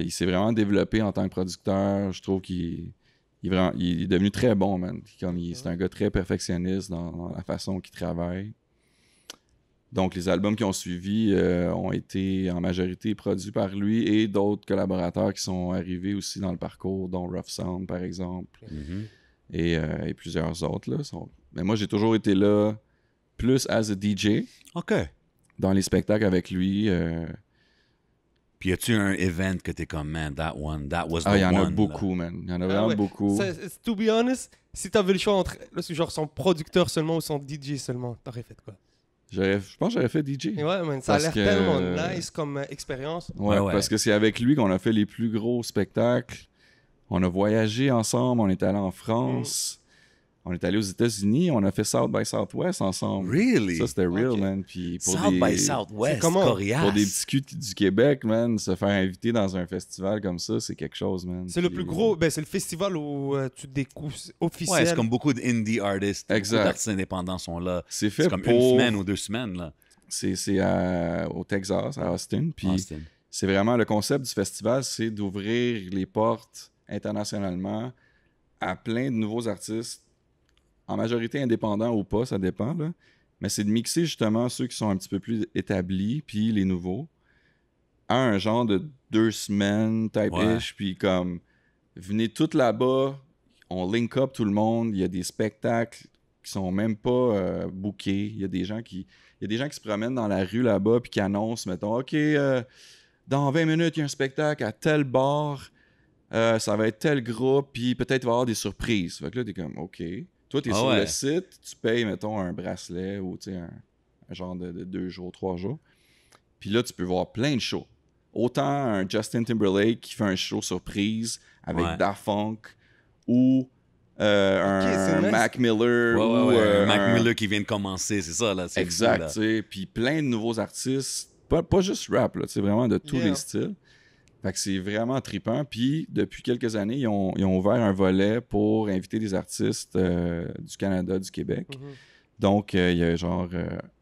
Il s'est vraiment développé en tant que producteur. Je trouve qu'il il est devenu très bon, man. C'est un gars très perfectionniste dans la façon qu'il travaille. Donc, les albums qui ont suivi ont été en majorité produits par lui et d'autres collaborateurs qui sont arrivés aussi dans le parcours, dont Rough Sound, par exemple, Mhm. et plusieurs autres. Là, Mais moi, j'ai toujours été là plus as a DJ OK. dans les spectacles avec lui. Puis, y a-tu un event que t'es comme, man, that was the one? Il y en a là. beaucoup, man. Il y en a Ah vraiment ouais. beaucoup. To be honest, si t'avais le choix entre genre son producteur seulement ou son DJ seulement, t'aurais fait quoi? Je pense que j'aurais fait DJ. Et ouais, man, ça a Parce l'air que- tellement nice comme expérience. Ouais, Ouais. parce que c'est avec lui qu'on a fait les plus gros spectacles. On a voyagé ensemble, on est allé en France. On est allé aux États-Unis, on a fait South by Southwest ensemble. Really? Ça, c'était real, Ok. man. Puis pour South des, by Southwest, C'est comment? Coriace. pour des petits culs du Québec, man, se faire inviter dans un festival comme ça, c'est quelque chose, man. C'est le Puis- plus gros, ben c'est le festival où tu découvres officiel. Ouais, c'est comme beaucoup d'indie artists. Exact. Beaucoup d'artistes indépendants sont là. C'est fait C'est comme pour... une semaine ou 2 semaines, là. C'est au Texas, à Austin. Puis Austin. c'est vraiment le concept du festival, c'est d'ouvrir les portes internationalement à plein de nouveaux artistes, en majorité indépendants ou pas, ça dépend, là. Mais c'est de mixer justement ceux qui sont un petit peu plus établis, puis les nouveaux, à un genre de 2 semaines type-ish, puis comme, venez toutes là-bas, on link up tout le monde, il y a des spectacles qui sont même pas bookés, il y a des gens qui se promènent dans la rue là-bas, puis qui annoncent, mettons, OK, dans 20 minutes, il y a un spectacle à tel bar, ça va être tel groupe, puis peut-être il va y avoir des surprises. Fait que là, t'es comme, OK. Toi, t'es Ah sur ouais. le site, tu payes, mettons, un bracelet ou un genre de 2 jours, 3 jours. Puis là, tu peux voir plein de shows. Autant un Justin Timberlake qui fait un show surprise avec Ouais. Daft Punk ou c'est un nice. Mac Miller Ouais, ou ouais, ouais. Mac un- Miller qui vient de commencer, c'est ça, là. C'est Exact, fou, là. tu sais. Puis plein de nouveaux artistes, pas juste rap, là, tu sais, vraiment de tous Yeah. les styles. Fait que c'est vraiment trippant. Puis depuis quelques années, ils ont ouvert un volet pour inviter des artistes du Canada, du Québec. Mhm. Donc, il y a genre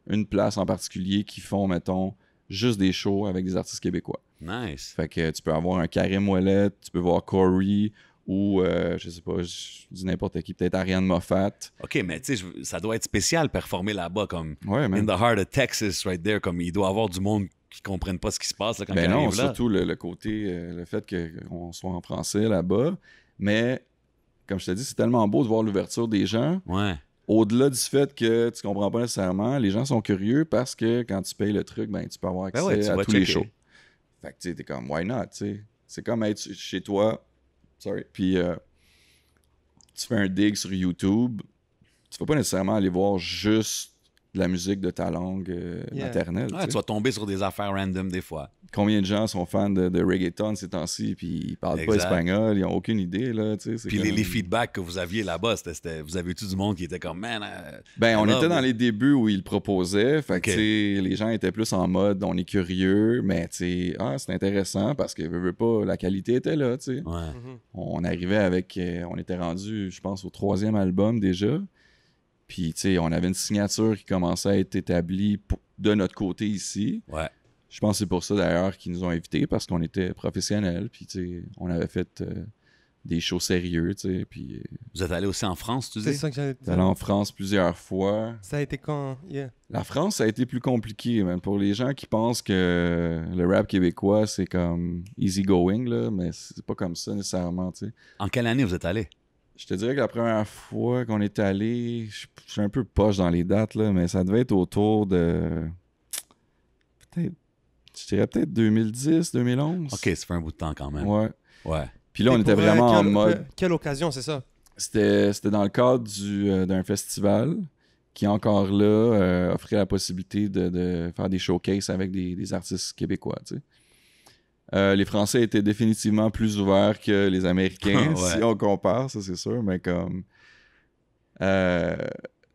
une place en particulier qui font, mettons, juste des shows avec des artistes québécois. Nice. Fait que tu peux avoir un Karim Ouellet, tu peux voir Corey ou, je sais pas, je dis n'importe qui, peut-être Ariane Moffat. OK, mais tu sais, ça doit être spécial performer là-bas, comme Ouais, in man. the heart of Texas, right there, comme il doit y avoir du monde qui comprenne pas ce qui se passe là, quand Ben il non, arrive là. surtout le côté, le fait qu'on soit en français là-bas. Mais, comme je te dis, c'est tellement beau de voir l'ouverture des gens. Ouais. Au-delà du fait que tu comprends pas nécessairement, les gens sont curieux parce que quand tu payes le truc, ben tu peux avoir accès Ben ouais, tu à vas tous les checker. shows. Fait que tu sais, t'es comme, why not, tu sais. C'est comme être chez toi, puis tu fais un dig sur YouTube, tu vas pas nécessairement aller voir juste de la musique de ta langue maternelle. Ouais, tu tu sais. vas tomber sur des affaires random des fois. Combien de gens sont fans de reggaeton ces temps-ci, puis ils parlent pas Exact. espagnol, ils ont aucune idée, là, tu sais. c'est Puis comme- les feedbacks que vous aviez là-bas, vous avez-tu du monde qui était comme, man, Ben, on I love était dans it. les débuts où ils le proposaient. Fait que, Ok. tu sais, les gens étaient plus en mode, on est curieux, mais, tu sais, c'est intéressant parce que, veux pas, la qualité était là, tu sais. ouais. Mhm. On arrivait avec, on était rendu, je pense, au 3e album déjà. Puis, tu sais, on avait une signature qui commençait à être établie de notre côté ici. Ouais. Je pense que c'est pour ça, d'ailleurs, qu'ils nous ont invités parce qu'on était professionnels. Puis, tu sais, on avait fait des shows sérieux, tu sais. Puis, Vous êtes allé aussi en France, tu C'est dis? ça que j'allais te j'étais allé dire. en France plusieurs fois. Ça a été quand? Yeah. La France, ça a été plus compliqué, man. Pour les gens qui pensent que le rap québécois, c'est comme easy going, là, mais c'est pas comme ça nécessairement, tu sais. En quelle année vous êtes allé? Je te dirais que la première fois qu'on est allé, je suis un peu poche dans les dates, là, mais ça devait être autour de. Peut-être. Je dirais peut-être 2010, 2011. OK, ça fait un bout de temps quand même. Ouais. Ouais. Puis là, on Et était pour, vraiment en quelle- mode. Quelle occasion, c'est ça? C'était dans le cadre d'un festival qui, encore là, offrait la possibilité de faire des showcases avec des artistes québécois, tu sais. Les Français étaient définitivement plus ouverts que les Américains, Ouais. si on compare, ça c'est sûr, mais comme... tu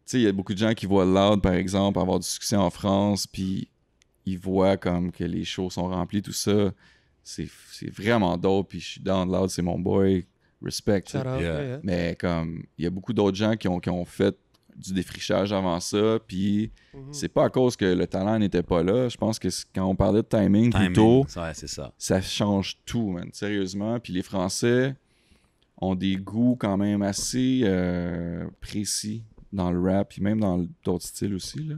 sais, il y a beaucoup de gens qui voient Loud, par exemple, avoir du succès en France, puis ils voient comme que les shows sont remplis, tout ça. C'est vraiment dope, puis je suis down. Loud, c'est mon boy, respect. tu sais. Shout out, Yeah. yeah, yeah. Mais comme, il y a beaucoup d'autres gens qui ont fait du défrichage avant ça, puis Mhm. c'est pas à cause que le talent n'était pas là. Je pense que quand on parlait de timing, plus Timing. tôt, Ouais, c'est ça. ça change tout, man, sérieusement. Puis les Français ont des goûts quand même assez précis dans le rap, puis même dans d'autres styles aussi, là.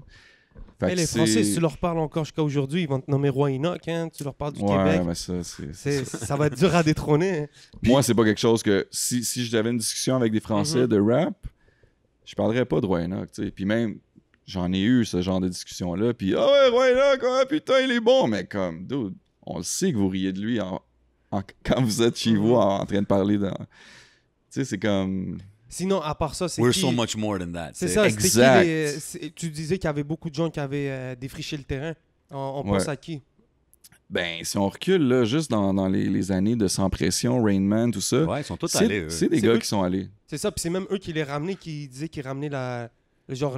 Fait Hey, que les c'est- Français, si tu leur parles encore jusqu'à aujourd'hui, ils vont te nommer Roi Enoch, hein? Tu leur parles du Ouais, Québec. mais ça, Ça va être dur à détrôner. hein. Moi, c'est pas quelque chose que... Si j'avais une discussion avec des Français Mhm. de rap, je parlerais pas de Roy Enoch, tu sais. Puis même, j'en ai eu ce genre de discussion-là, puis « Ah ouais, Roy Enoch, ouais, putain, il est bon! » Mais comme, dude, on le sait que vous riez de lui quand vous êtes chez vous en train de parler dans... Tu sais, c'est comme... Sinon, à part ça, c'est We're qui... so much more than that. C'est tu sais. ça, c'était qui Exact. tu disais qu'il y avait beaucoup de gens qui avaient défriché le terrain. On pense Ouais. à qui? Ben, si on recule, là, juste dans les années de Sans Pression, Rain Man, tout ça, Ouais, ils sont tous allés, eux. c'est des C'est gars eux- qui sont allés. C'est ça, puis c'est même eux qui les ramenaient, qui disaient qu'ils ramenaient genre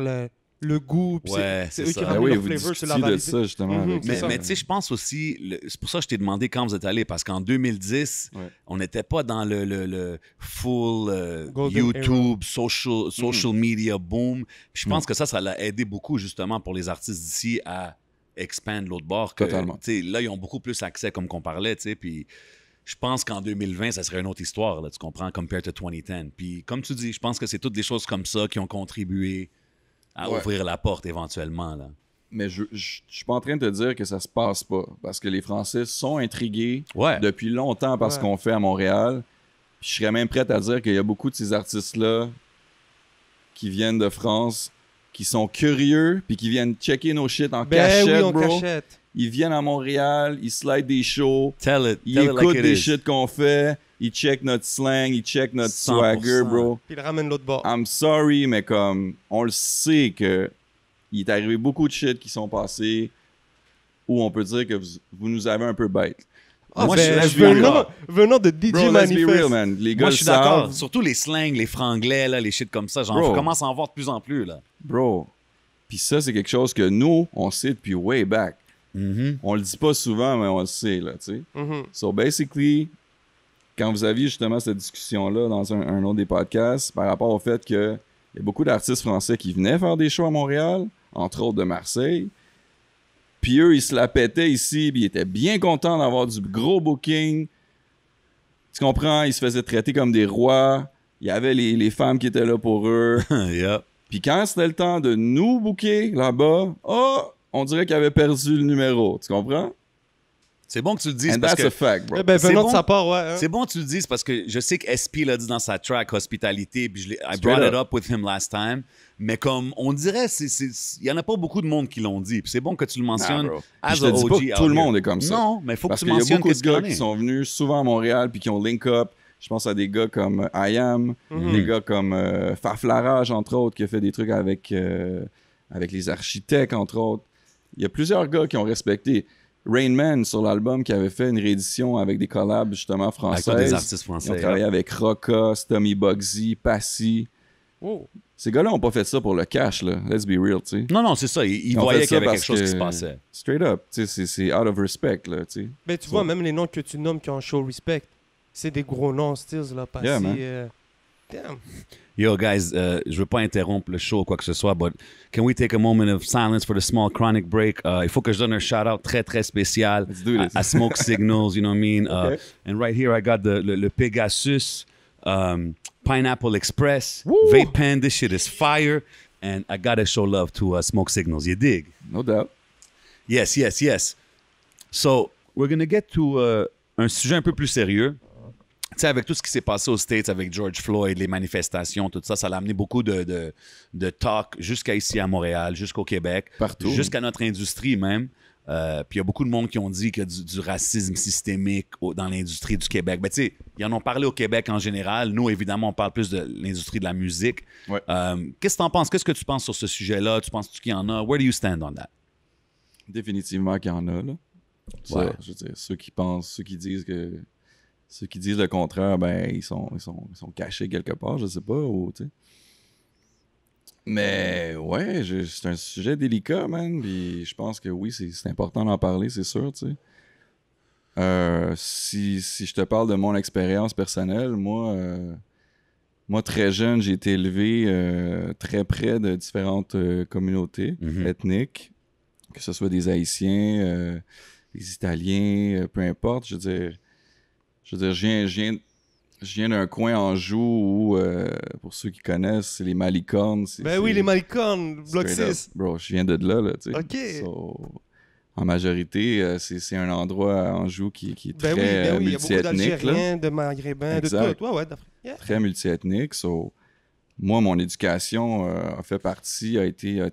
le goût, puis Ouais, c'est c'est eux ça. qui Ben Ben ramenaient oui, leur vous flavor sur la discutiez de validité. ça, justement. Mhm, avec c'est ça. ça. Mais tu sais, je pense aussi, c'est pour ça que je t'ai demandé quand vous êtes allé, parce qu'en 2010, Ouais. on n'était pas dans le full Golden YouTube, social media boom. Puis je pense Mm. que ça l'a aidé beaucoup justement pour les artistes d'ici à expand l'autre bord. Que, Totalement. tu sais, là, ils ont beaucoup plus accès, comme qu'on parlait, tu sais, puis je pense qu'en 2020, ça serait une autre histoire, là, tu comprends, compared to 2010. Puis comme tu dis, je pense que c'est toutes des choses comme ça qui ont contribué à Ouais. ouvrir la porte éventuellement, là. Mais je suis pas en train de te dire que ça se passe pas. Parce que les Français sont intrigués Ouais. depuis longtemps par ce Ouais. qu'on fait à Montréal. Puis je serais même prêt à dire qu'il y a beaucoup de ces artistes-là qui viennent de France, qui sont curieux, puis qui viennent checker nos shit en Ben cachette, oui, en bro. cachette. Ils viennent à Montréal, ils slide des shows, Tell ils it écoutent like it des is. shit qu'on fait, ils checkent notre slang, ils checkent notre 100%. swagger, bro. Puis ils ramènent l'autre bord. I'm sorry, mais comme on le sait que il est arrivé beaucoup de shit qui sont passés où on peut dire que vous nous avez un peu bête. Ah, Moi, ben, je suis d'accord. venant de DJ Bro, let's be Manifest. real, man. Les gars Moi, le je suis d'accord. savent. Surtout les slangs, les franglais, là, les shit comme ça. Genre, Bro. on commence à en voir de plus en plus, là. Bro. Puis ça, c'est quelque chose que nous, on sait depuis way back. On le dit pas souvent, mais on le sait, là, tu sais. Mhm. So, basically, quand vous aviez justement cette discussion-là dans un autre des podcasts, par rapport au fait qu'il y a beaucoup d'artistes français qui venaient faire des shows à Montréal, entre autres de Marseille, puis eux, ils se la pétaient ici, puis ils étaient bien contents d'avoir du gros booking. Tu comprends? Ils se faisaient traiter comme des rois. Il y avait les femmes qui étaient là pour eux. Yep. Puis quand c'était le temps de nous booker là-bas, on dirait qu'ils avaient perdu le numéro. Tu comprends? C'est bon que tu le dises And parce that's que a fact, bro. Eh ben, C'est venant bon. de sa part, ouais. hein. c'est bon que tu le dises parce que je sais que SP l'a dit dans sa track Hospitalité, puis I Straight brought it up. up with him last time. Mais comme on dirait, il y en a pas beaucoup de monde qui l'ont dit. Puis c'est bon que tu le mentionnes. bro. as Puis je a te dis OG pas que out tout le here. monde est comme ça. Non, mais il faut que Parce tu qu'il y a mentionnes beaucoup de qu'est-ce qu'il gars en qui est. sont venus souvent à Montréal puis qui ont link up. Je pense à des gars comme I Am, des gars comme Faflarage, entre autres, qui a fait des trucs avec les architectes, entre autres. Il y a plusieurs gars qui ont respecté. Rain Man, sur l'album, qui avait fait une réédition avec des collabs, justement, Avec françaises. toi, des artistes Ils français. ont travaillé avec Rocka, Stommy Bugsy, Passy. Oh. Ces gars-là n'ont pas fait ça pour le cash, là. Let's be real, tu sais. Non, non, c'est ça. Ils Ils ont voyaient fait qu'il y ça avait quelque parce chose qui que- se passait. Straight up, tu sais, c'est out of respect, là, tu sais. Ben, tu vois, même les noms que tu nommes qui ont show respect, c'est des gros noms, Stills, là, passés. Yeah, man. Damn. Yo, guys, je veux pas interrompre le show ou quoi que ce soit, but can we take a moment of silence for the small chronic break? Il faut que je donne un shout-out très, très spécial Let's do this. à Smoke Signals, you know what I mean? Okay. And right here, I got le Pegasus Pineapple Express Woo! vape pen. This shit is fire. And I gotta show love to Smoke Signals. You dig? No doubt. Yes, yes, yes. So, we're going to get to un sujet un peu plus sérieux. Tu sais, avec tout ce qui s'est passé aux States, avec George Floyd, les manifestations, tout ça, ça l'a amené beaucoup de talk jusqu'à ici à Montréal, jusqu'au Québec, Partout. jusqu'à notre industrie même. Puis il y a beaucoup de monde qui ont dit qu'il y a du racisme systémique dans l'industrie du Québec. Ben, tu sais, ils en ont parlé au Québec en général. Nous, évidemment, on parle plus de l'industrie de la musique. Ouais. Qu'est-ce que tu en penses? Qu'est-ce que tu penses sur ce sujet-là? Tu penses qu'il y en a? Where do you stand on that? Définitivement qu'il y en a, là. Ça, Ouais. je veux dire, ceux qui disent le contraire, ben, ils sont cachés quelque part, je sais pas, ou, tu sais. Mais, ouais, c'est un sujet délicat, man, puis je pense que oui, c'est important d'en parler, c'est sûr, tu sais. Si je te parle de mon expérience personnelle, moi, très jeune, j'ai été élevé très près de différentes communautés ethniques, que ce soit des Haïtiens, des Italiens, peu importe. Je veux dire, je viens d'un coin en Anjou où, pour ceux qui connaissent, c'est les Malicornes. Ben oui, les Malicornes, Bloc straight up. 6. Bro, je viens de là, tu sais. OK. So, en majorité, c'est un endroit à Anjou qui est Ben très oui, il y a beaucoup multiethnique, là. d'Algériens, de Maghrébins, Exact. de tout. Ouais, d'Afrique. Yeah. Très multiethnique. So, moi, mon éducation a fait partie, a été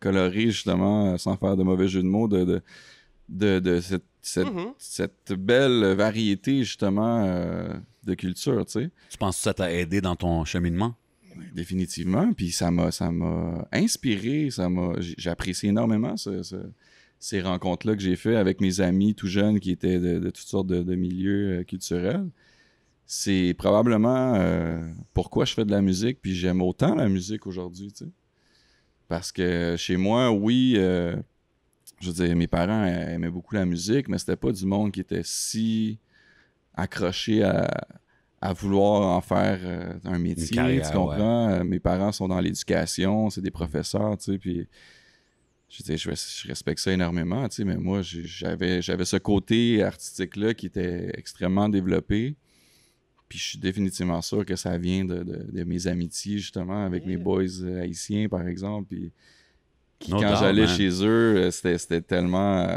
colorée justement, sans faire de mauvais jeu de mots, de cette belle variété justement de culture, tu sais. Tu penses que ça t'a aidé dans ton cheminement? Définitivement. Puis ça m'a inspiré, j'ai apprécié énormément ces rencontres-là que j'ai fait avec mes amis tout jeunes qui étaient de toutes sortes de milieux culturels, c'est probablement pourquoi je fais de la musique, puis j'aime autant la musique aujourd'hui, tu sais. Parce que chez moi, oui, je veux dire, mes parents aimaient beaucoup la musique, mais c'était pas du monde qui était si accroché à vouloir en faire un métier, carrière, tu comprends? Mes parents sont dans l'éducation, c'est des professeurs, tu sais, puis je respecte ça énormément, tu sais, mais moi, j'avais ce côté artistique-là qui était extrêmement développé. Puis je suis définitivement sûr que ça vient de mes amitiés, justement, avec mes boys haïtiens, par exemple. Puis quand j'allais chez eux, c'était tellement...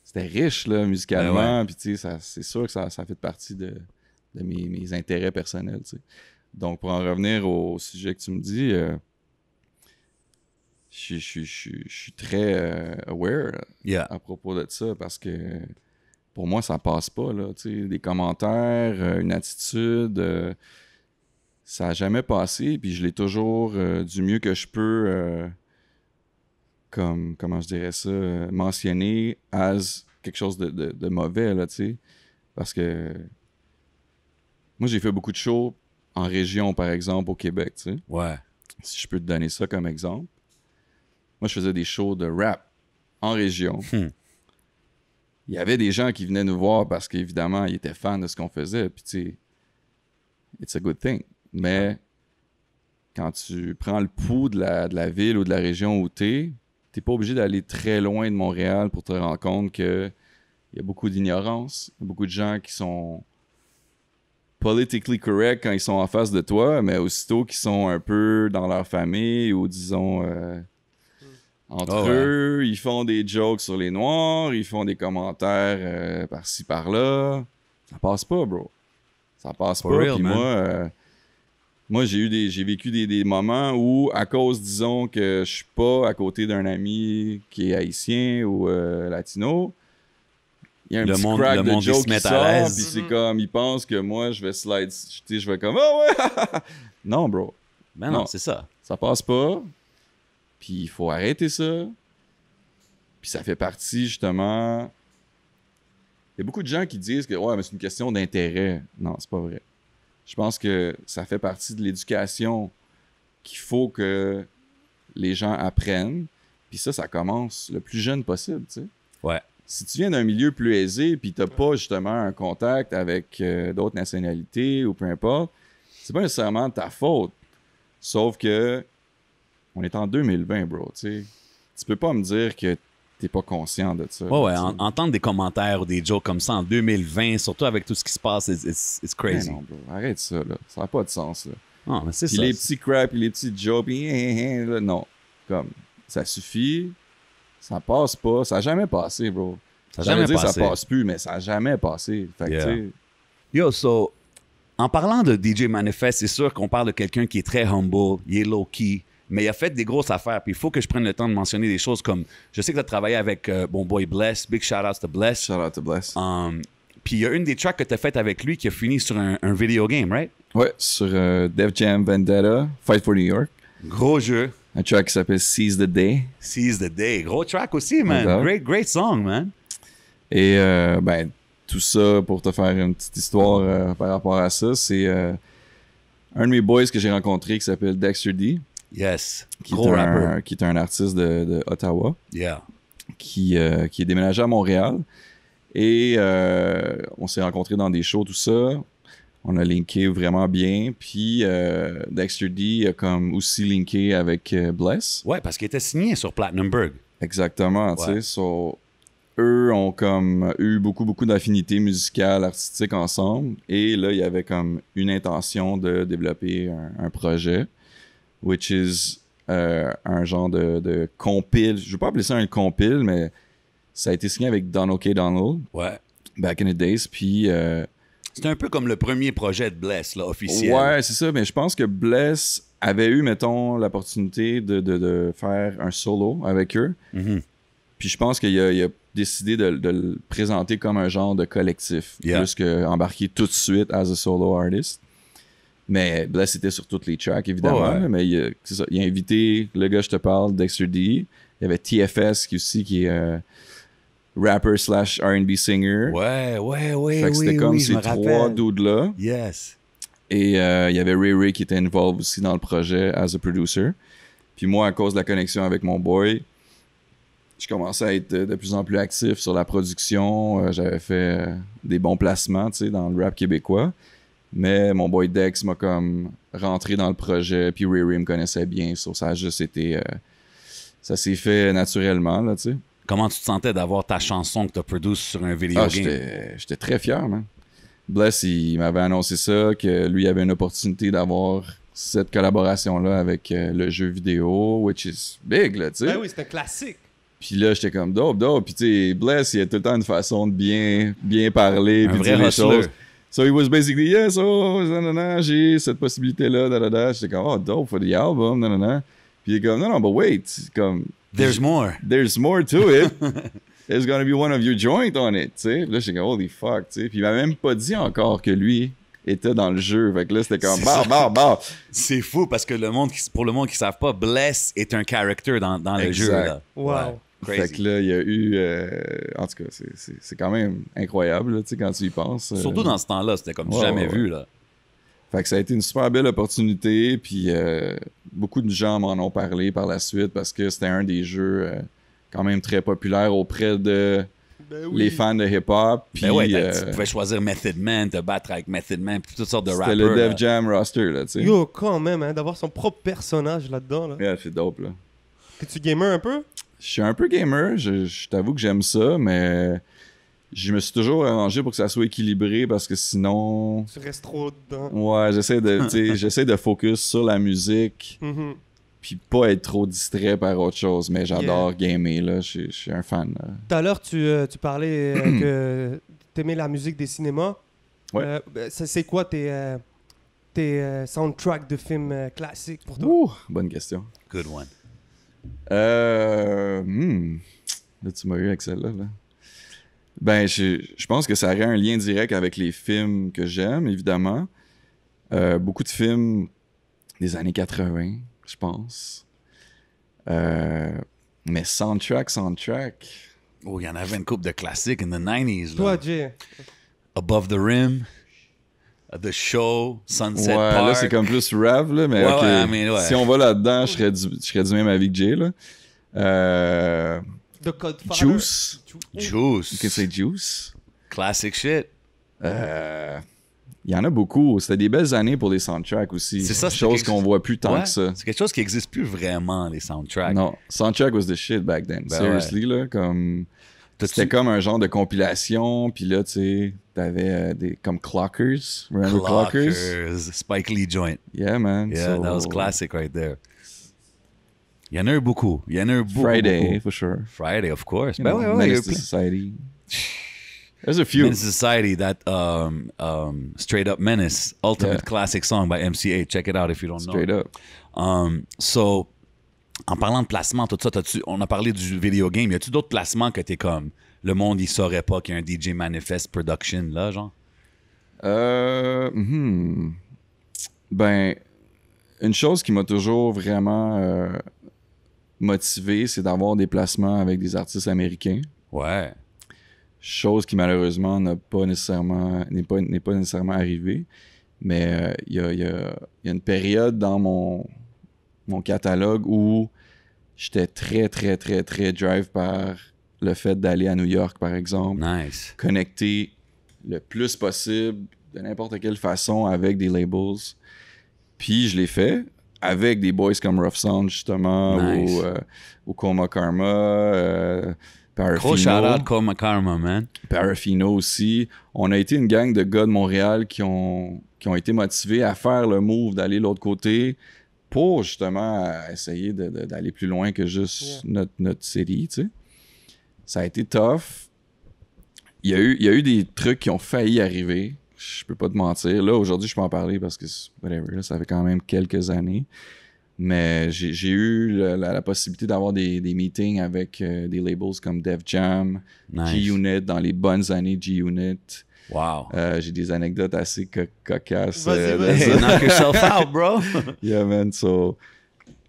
c'était riche, là, musicalement. Puis tu sais, c'est sûr que ça fait partie de mes intérêts personnels, tu sais. Donc, pour en revenir au sujet que tu me dis, je suis très aware à propos de ça, parce que... Pour moi, ça passe pas, là, tu sais, des commentaires, une attitude, ça a jamais passé, puis je l'ai toujours, du mieux que je peux, comment je dirais ça, mentionné as quelque chose de mauvais, là, tu sais, parce que moi, j'ai fait beaucoup de shows en région, par exemple, au Québec, tu sais. Ouais. Si je peux te donner ça comme exemple. Moi, je faisais des shows de rap en région. Il y avait des gens qui venaient nous voir parce qu'évidemment, ils étaient fans de ce qu'on faisait. Puis, tu sais, it's a good thing. Mais quand tu prends le pouls de la ville ou de la région où t'es pas obligé d'aller très loin de Montréal pour te rendre compte qu'il y a beaucoup d'ignorance. Il y a beaucoup de gens qui sont politically correct quand ils sont en face de toi, mais aussitôt qu'ils sont un peu dans leur famille ou, disons... Entre eux, ils font des jokes sur les Noirs, ils font des commentaires par-ci, par-là. Ça passe pas, bro. Ça passe pas. Puis moi, j'ai vécu des moments où, à cause, disons, que je suis pas à côté d'un ami qui est haïtien ou latino, il y a un petit crack de joke qui sort, puis c'est comme, ils pensent que moi, je vais slide, tu sais, je vais comme, oh ouais! Non, bro. Ben non, c'est ça. Ça passe pas. Puis il faut arrêter ça. Puis ça fait partie, justement... Il y a beaucoup de gens qui disent que ouais, mais c'est une question d'intérêt. Non, c'est pas vrai. Je pense que ça fait partie de l'éducation qu'il faut que les gens apprennent. Puis ça commence le plus jeune possible, tu sais. Ouais. Si tu viens d'un milieu plus aisé puis t'as pas, justement, un contact avec d'autres nationalités ou peu importe, c'est pas nécessairement de ta faute. Sauf que on est en 2020, bro, tu sais. Tu peux pas me dire que t'es pas conscient de ça. Ouais, entendre des commentaires ou des jokes comme ça en 2020, surtout avec tout ce qui se passe, it's crazy. Mais non, bro, arrête ça, là. Ça n'a pas de sens, là. Non, mais c'est puis ça. les petits crap, les petits jokes, là, non. Comme, ça suffit. Ça passe pas. Ça a jamais passé, bro. Ça a jamais passé. Ça passe plus, mais ça a jamais passé. Fait que, tu sais... Yo, so, en parlant de DJ Manifest, c'est sûr qu'on parle de quelqu'un qui est très humble, il est low-key, mais il a fait des grosses affaires. Puis il faut que je prenne le temps de mentionner des choses comme... Je sais que tu as travaillé avec mon boy Bless. Big shout-out to Bless. Shout-out to Bless. Puis il y a une des tracks que tu as faites avec lui qui a fini sur un video game, right? Ouais, sur Def Jam Vendetta, Fight for New York. Gros jeu. Un track qui s'appelle Seize the Day. Seize the Day. Gros track aussi, man. Great song, man. Et ben, tout ça, pour te faire une petite histoire par rapport à ça, c'est un de mes boys que j'ai rencontré qui s'appelle Dexter D. Yes. Qui est un artiste de Ottawa. Yeah. Qui est déménagé à Montréal. Et on s'est rencontrés dans des shows, tout ça. On a linké vraiment bien. Puis Dexter D a comme aussi linké avec Bless. Ouais, parce qu'il était signé sur Platinumberg. Exactement, tu sais. So, eux ont comme eu beaucoup d'affinités musicales, artistiques ensemble. Et là, il y avait comme une intention de développer un projet. Which is un genre de compile. Je ne veux pas appeler ça un compile, mais ça a été signé avec Donald K. Donald. Ouais. Back in the days. Puis... c'était un peu comme le premier projet de Bless, là, officiel. Ouais, c'est ça. Mais je pense que Bless avait eu, mettons, l'opportunité de faire un solo avec eux. Mm-hmm. Puis je pense qu'il a décidé de le présenter comme un genre de collectif. Yeah. Plus qu'embarquer tout de suite as a solo artist. Mais Bless était sur toutes les tracks, évidemment. Ouais. Mais c'est ça, il a invité le gars, je te parle, Dexter D. Il y avait TFS qui est rapper / R&B singer. Ouais, Fait que c'était comme je ces me 3 rappelle. dudes-là. Yes. Et il y avait Ray qui était involved aussi dans le projet as a producer. Puis moi, à cause de la connexion avec mon boy, je commençais à être de plus en plus actif sur la production. J'avais fait des bons placements, tu sais, dans le rap québécois. Mais mon boy Dex m'a comme rentré dans le projet. Puis Ray me connaissait bien. Ça a juste été... ça s'est fait naturellement, là, tu sais. Comment tu te sentais d'avoir ta chanson que tu as produite sur un vidéo game? J'étais très fier, man. Bless, il m'avait annoncé ça, que lui avait une opportunité d'avoir cette collaboration-là avec le jeu vidéo, which is big, là, tu sais. Ben oui, c'est un classique. Puis là, j'étais comme dope. Puis tu sais, Bless, il a tout le temps une façon de bien parler, puis dire les choses. So he was basically, yes, j'ai cette possibilité-là, J'étais comme, oh, dope for the album, Puis il est comme, non, but wait, comme... There's more. There's more to it. There's gonna be one of your joints on it, tu sais. Là, j'étais comme, holy fuck, tu sais. Puis il m'a même pas dit encore que lui était dans le jeu. Fait que là, c'était comme, bah. C'est fou parce que pour le monde qui ne savent pas, Bless est un character dans le jeu. Là. Wow. Ouais. Crazy. Fait que là, il y a eu... en tout cas, c'est quand même incroyable, là, tu sais, quand tu y penses. Surtout dans ce temps-là, c'était comme jamais vu, là. Fait que ça a été une super belle opportunité, puis beaucoup de gens m'en ont parlé par la suite parce que c'était un des jeux quand même très populaires auprès de les fans de hip-hop. Puis, tu pouvais choisir Method Man, te battre avec Method Man, puis toutes sortes de rappers. C'était le Def Jam roster, là, tu sais. Yo, quand même, hein, d'avoir son propre personnage là-dedans. Là. Yeah, c'est dope, là. Es-tu gamer un peu? Je suis un peu gamer, je t'avoue que j'aime ça, mais je me suis toujours arrangé pour que ça soit équilibré parce que sinon... Tu restes trop dedans. Ouais, j'essaie de focus sur la musique Mhm. puis pas être trop distrait par autre chose, mais j'adore gamer, là, je suis un fan. Là. Tout à l'heure, tu parlais que t'aimais la musique des cinémas. Ouais. C'est quoi tes soundtracks de films classiques pour toi? Ouh, bonne question. Good one. Là, tu m'as eu avec celle-là, là. Ben, je pense que ça aurait un lien direct avec les films que j'aime, évidemment. Beaucoup de films des années 80, je pense. Mais soundtrack. Oh, il y en avait une couple de classiques in the 90s. Toi, Là. Jay. Above the Rim, The Show, Sunset Ouais, Park. là, c'est comme plus rave, là, mais Ouais, ok. ouais, mais ouais. Si on va là-dedans, je serais du même avis que Jay, là. The Godfather. Juice. Juice. You can say Juice. Classic shit. Il y en a beaucoup. C'était des belles années pour les soundtracks aussi. C'est ça, Chose quelque qu'on chose- voit plus tant Ouais, que ça. c'est quelque chose qui n'existe plus vraiment, les soundtracks. Non, soundtrack was the shit back then. Ben Seriously, là, comme... C'était comme un genre de compilation, puis là, tu sais, t'avais des... comme Clockers. Remember Clockers? Clockers, Spike Lee joint. Yeah, man. Yeah, So- that was classic right there. Il y en a eu beaucoup. Friday, beaucoup. for sure. Friday, of course. You Ben know, ouais, ouais, il y a eu Menace to plein. Society. There's a few. Menace to Society, that Straight Up Menace, ultimate Yeah. classic song by MCA. Check it out if you don't Straight know. up. So, en parlant de placement, tout ça, on a parlé du video game. Y a-tu d'autres placements que t'es comme, le monde, il saurait pas qu'il y a un DJ Manifest Production là, genre? Ben, une chose qui m'a toujours vraiment motivé, c'est d'avoir des placements avec des artistes américains. Ouais. Chose qui malheureusement n'est pas nécessairement arrivée. Mais il y a une période dans mon catalogue où j'étais très, très, très, très drive par le fait d'aller à New York, par exemple. Nice. Connecter le plus possible, de n'importe quelle façon, avec des labels. Puis je l'ai fait avec des boys comme Rough Sound, justement, Nice. ou Coma Karma, Gros shout Parafino. out Coma Karma, man. Parafino aussi. On a été une gang de gars de Montréal qui ont été motivés à faire le move, d'aller de l'autre côté pour justement essayer d'aller plus loin que juste notre série, tu sais. Ça a été tough. Il y a eu des trucs qui ont failli arriver. Je peux pas te mentir. Là, aujourd'hui, je peux en parler parce que, whatever, là, ça fait quand même quelques années. Mais j'ai eu la possibilité d'avoir des meetings avec des labels comme Def Jam, Nice. G-Unit, dans les bonnes années G-Unit. Wow. J'ai des anecdotes assez cocasses. Vas-y, de vas-y. ça. Hey, knock yourself out, bro. Yeah, man. So,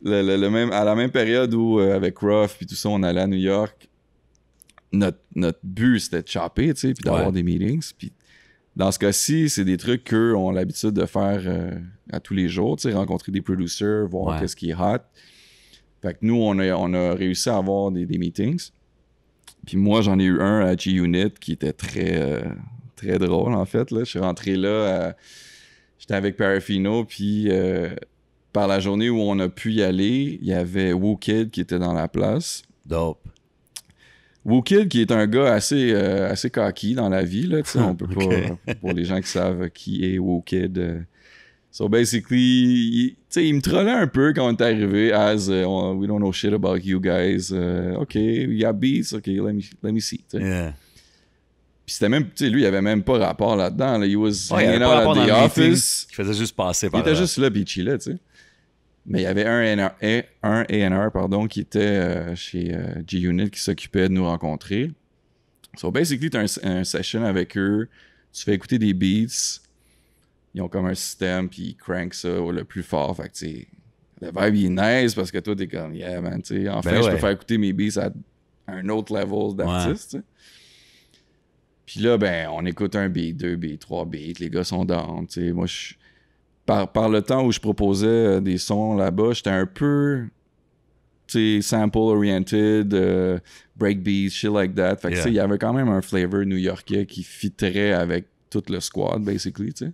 à la même période où, avec Ruff puis tout ça, on allait à New York, notre but, c'était de chopper, tu sais, puis d'avoir des meetings. Puis dans ce cas-ci, c'est des trucs qu'eux ont l'habitude de faire à tous les jours, tu sais, rencontrer des producers, voir qu'est-ce qui est hot. Fait que nous, on a réussi à avoir des meetings. Puis moi, j'en ai eu un à G-Unit qui était très, très drôle, en fait. Là. Je suis rentré là, j'étais avec Parafino, puis par la journée où on a pu y aller, il y avait WooKid qui était dans la place. Dope. WooKid qui est un gars assez cocky dans la vie, là, tu sais, on peut pas, pour les gens qui savent qui est WooKid. So basically, tu sais, il me trollait un peu quand on est arrivé as we don't know shit about you guys. OK, we got beats. OK, let me see. Yeah. Puis c'était même, tu sais, lui, il avait même pas rapport là-dedans. Là. He was il hanging avait out pas at the office. Il faisait juste passer par Il était juste là, puis il chillait, tu sais. Mais il y avait un A&R, pardon, qui était chez G-Unit qui s'occupait de nous rencontrer. So basically, tu as un session avec eux, tu fais écouter des beats. Ils ont comme un système, puis ils crankent ça le plus fort. Fait que, tu sais, le vibe, il est nice parce que toi, t'es comme, yeah, man, tu sais, enfin, je peux faire écouter mes beats à un autre level d'artiste, tu sais. Puis là, ben, on écoute un beat, 2 beats, 3 beats, les gars sont down, tu sais. Moi, par le temps où je proposais des sons là-bas, j'étais un peu, tu sais, sample-oriented, breakbeats, shit like that. Fait que, tu sais, il y avait quand même un flavor new-yorkais qui fitterait avec tout le squad, basically, tu sais.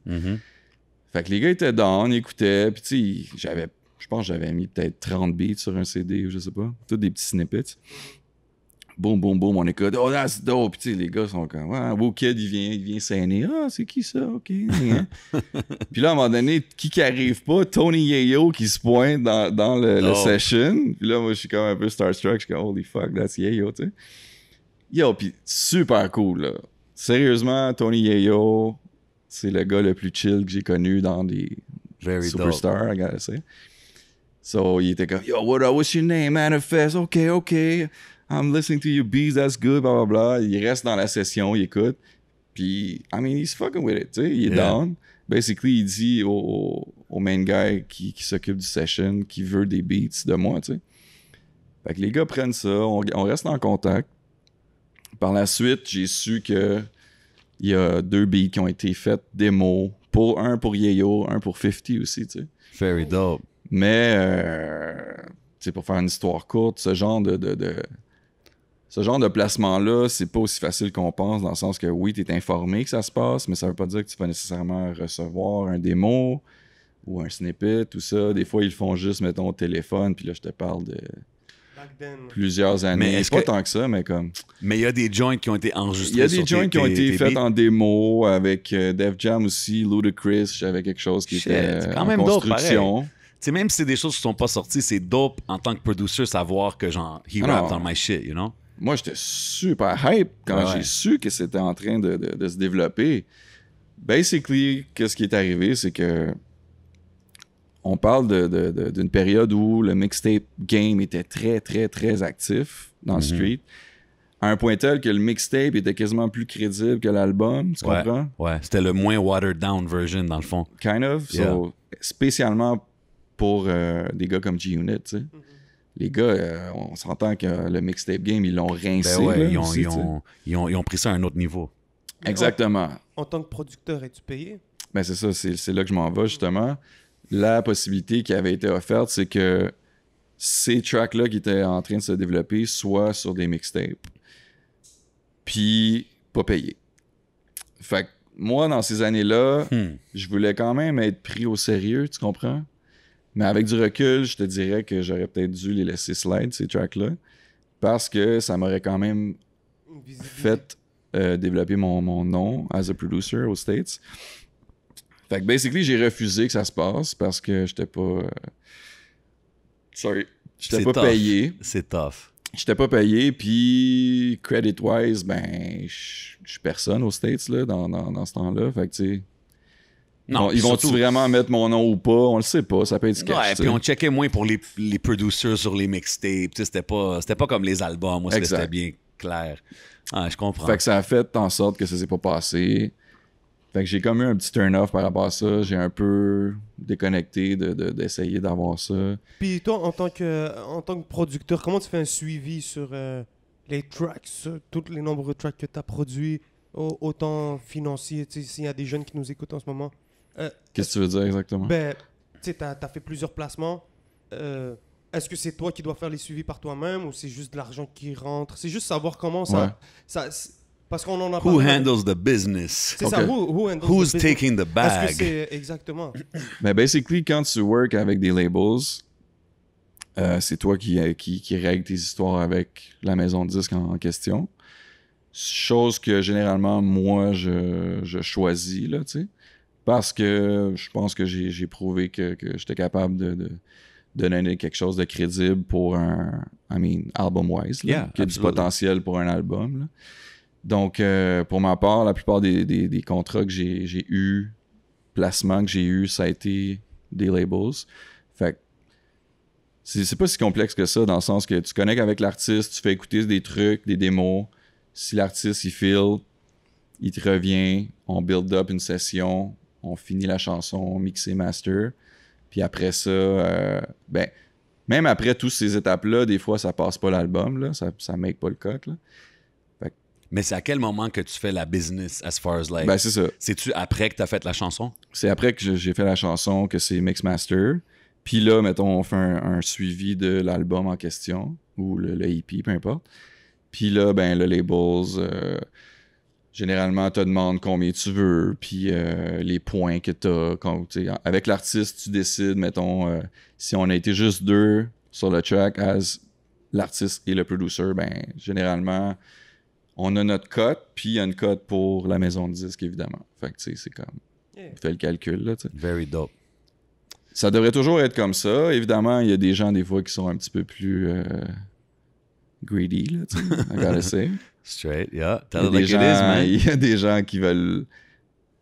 Fait que les gars étaient down, ils écoutaient, puis tu sais, je pense que j'avais mis peut-être 30 beats sur un CD, ou je sais pas, tous des petits snippets. Boum, boum, boum, on écoute, oh, that's dope, puis tu sais, les gars sont comme, ouais, WooKid, il vient saigner, ah, c'est qui ça, ok. Puis là, à un moment donné, qui arrive pas, Tony Yayo qui se pointe dans le session, puis là, moi, je suis comme un peu starstruck, je suis comme, holy fuck, that's Yayo, tu sais. Yo, puis super cool, là. Sérieusement, Tony Yayo, c'est le gars le plus chill que j'ai connu dans des superstars, I gotta say. So, il était comme, yo, what's your name, Manifest? OK, I'm listening to your beats, that's good, blah, blah, blah. Il reste dans la session, il écoute. Puis, I mean, he's fucking with it, tu sais, il est down. Basically, il dit au main guy qui s'occupe du session, qui veut des beats de moi, tu sais. Fait que les gars prennent ça, on reste en contact. Par la suite, j'ai su que il y a 2 beats qui ont été faits démo, un pour Yayo, un pour 50 aussi, tu sais. Very dope. Mais, tu sais, pour faire une histoire courte, ce genre de placement-là, c'est pas aussi facile qu'on pense, dans le sens que oui, tu es informé que ça se passe, mais ça veut pas dire que tu vas nécessairement recevoir un démo ou un snippet, tout ça. Des fois, ils le font juste, mettons, au téléphone, puis là, je te parle de plusieurs années. Mais c'est pas tant que ça, mais comme... Mais il y a des joints qui ont été enregistrés. Il y a des joints qui ont été faits en démo avec Def Jam aussi, Ludacris, j'avais quelque chose qui était quand même en construction. Tu sais, même si c'est des choses qui sont pas sorties, c'est dope en tant que producer savoir que genre, he rap dans my shit, you know? Moi, j'étais super hype quand j'ai su que c'était en train de se développer. Basically, qu'est-ce qui est arrivé, c'est que on parle d'une période où le mixtape game était très, très, très actif dans le street. À un point tel que le mixtape était quasiment plus crédible que l'album, tu comprends? Ouais, c'était le moins watered down version, dans le fond. Kind of. Yeah. So, spécialement pour des gars comme G-Unit, tu sais. Les gars, on s'entend que le mixtape game, ils l'ont rincé. Ben ouais, là, ils ont pris ça à un autre niveau. Exactement. En tant que producteur, es-tu payé? Ben c'est ça, c'est là que je m'en vais, justement. La possibilité qui avait été offerte, c'est que ces tracks-là qui étaient en train de se développer soient sur des mixtapes. Puis, pas payés. Fait que moi, dans ces années-là, je voulais quand même être pris au sérieux, tu comprends? Mais avec du recul, je te dirais que j'aurais peut-être dû les laisser slide, ces tracks-là, parce que ça m'aurait quand même fait développer mon nom as a producer aux States. Fait que basically, j'ai refusé que ça se passe parce que j'étais pas... J'étais pas payé. C'est tough. J'étais pas payé, puis credit-wise, ben, je suis personne aux States, là, dans ce temps-là. Fait que, tu sais... Non, ils vont-tu vraiment mettre mon nom ou pas? On le sait pas, ça peut être sketch. Ouais, puis on checkait moins pour les producers sur les mixtapes. C'était pas comme les albums. Moi, c'était bien clair. Ah, je comprends. Fait que ça a fait en sorte que ça s'est pas passé. Fait que j'ai comme eu un petit turn-off par rapport à ça. J'ai un peu déconnecté d'essayer d'avoir ça. Puis toi, en tant que producteur, comment tu fais un suivi sur les tracks, sur tous les nombreux tracks que tu as produits, autant financiers, tu sais, s'il y a des jeunes qui nous écoutent en ce moment. Qu'est-ce que tu veux dire exactement? Ben, tu sais, tu as fait plusieurs placements. Est-ce que c'est toi qui dois faire les suivis par toi-même ou c'est juste de l'argent qui rentre? C'est juste savoir comment parce qu'on en a Who parlé. handles the business? C'est ça, who handles Who's the business? taking the Est-ce que bag? c'est exactement? Ben, basically, quand tu work avec des labels, c'est toi qui règle tes histoires avec la maison de disques en question. Chose que généralement, moi, je choisis, là, tu sais. Parce que je pense que j'ai prouvé que j'étais capable de donner quelque chose de crédible pour album-wise, là, Yeah, qui a du absolutely. potentiel pour un album, là. Donc, pour ma part, la plupart des contrats que j'ai eu, placements que j'ai eu, ça a été des labels. Fait que c'est pas si complexe que ça, dans le sens que tu connectes avec l'artiste, tu fais écouter des trucs, des démos. Si l'artiste, il feel, il te revient, on build up une session, on finit la chanson, mixer, master. Puis après ça, même après toutes ces étapes-là, des fois, ça passe pas l'album, là, ça make pas le cut, là. Mais c'est à quel moment que tu fais la business as far as like... Ben, c'est ça. C'est-tu après que tu as fait la chanson? C'est après que j'ai fait la chanson que c'est mix master. Puis là, mettons, on fait un suivi de l'album en question, ou le EP, peu importe. Puis là, ben, le labels, généralement, te demande combien tu veux, puis les points que t'as. Avec l'artiste, tu décides, mettons, si on a été juste deux sur le track, as l'artiste et le producer, ben, généralement, on a notre cote, puis il y a une cote pour la maison de disque, évidemment. Fait que, tu sais, c'est comme... Fais le calcul, là, tu sais. Very dope. Ça devrait toujours être comme ça. Évidemment, il y a des gens, des fois, qui sont un petit peu plus greedy, là, tu sais. I gotta say. Straight, yeah. Il y Tell a it des like it is, gens- man. il y a des gens qui veulent,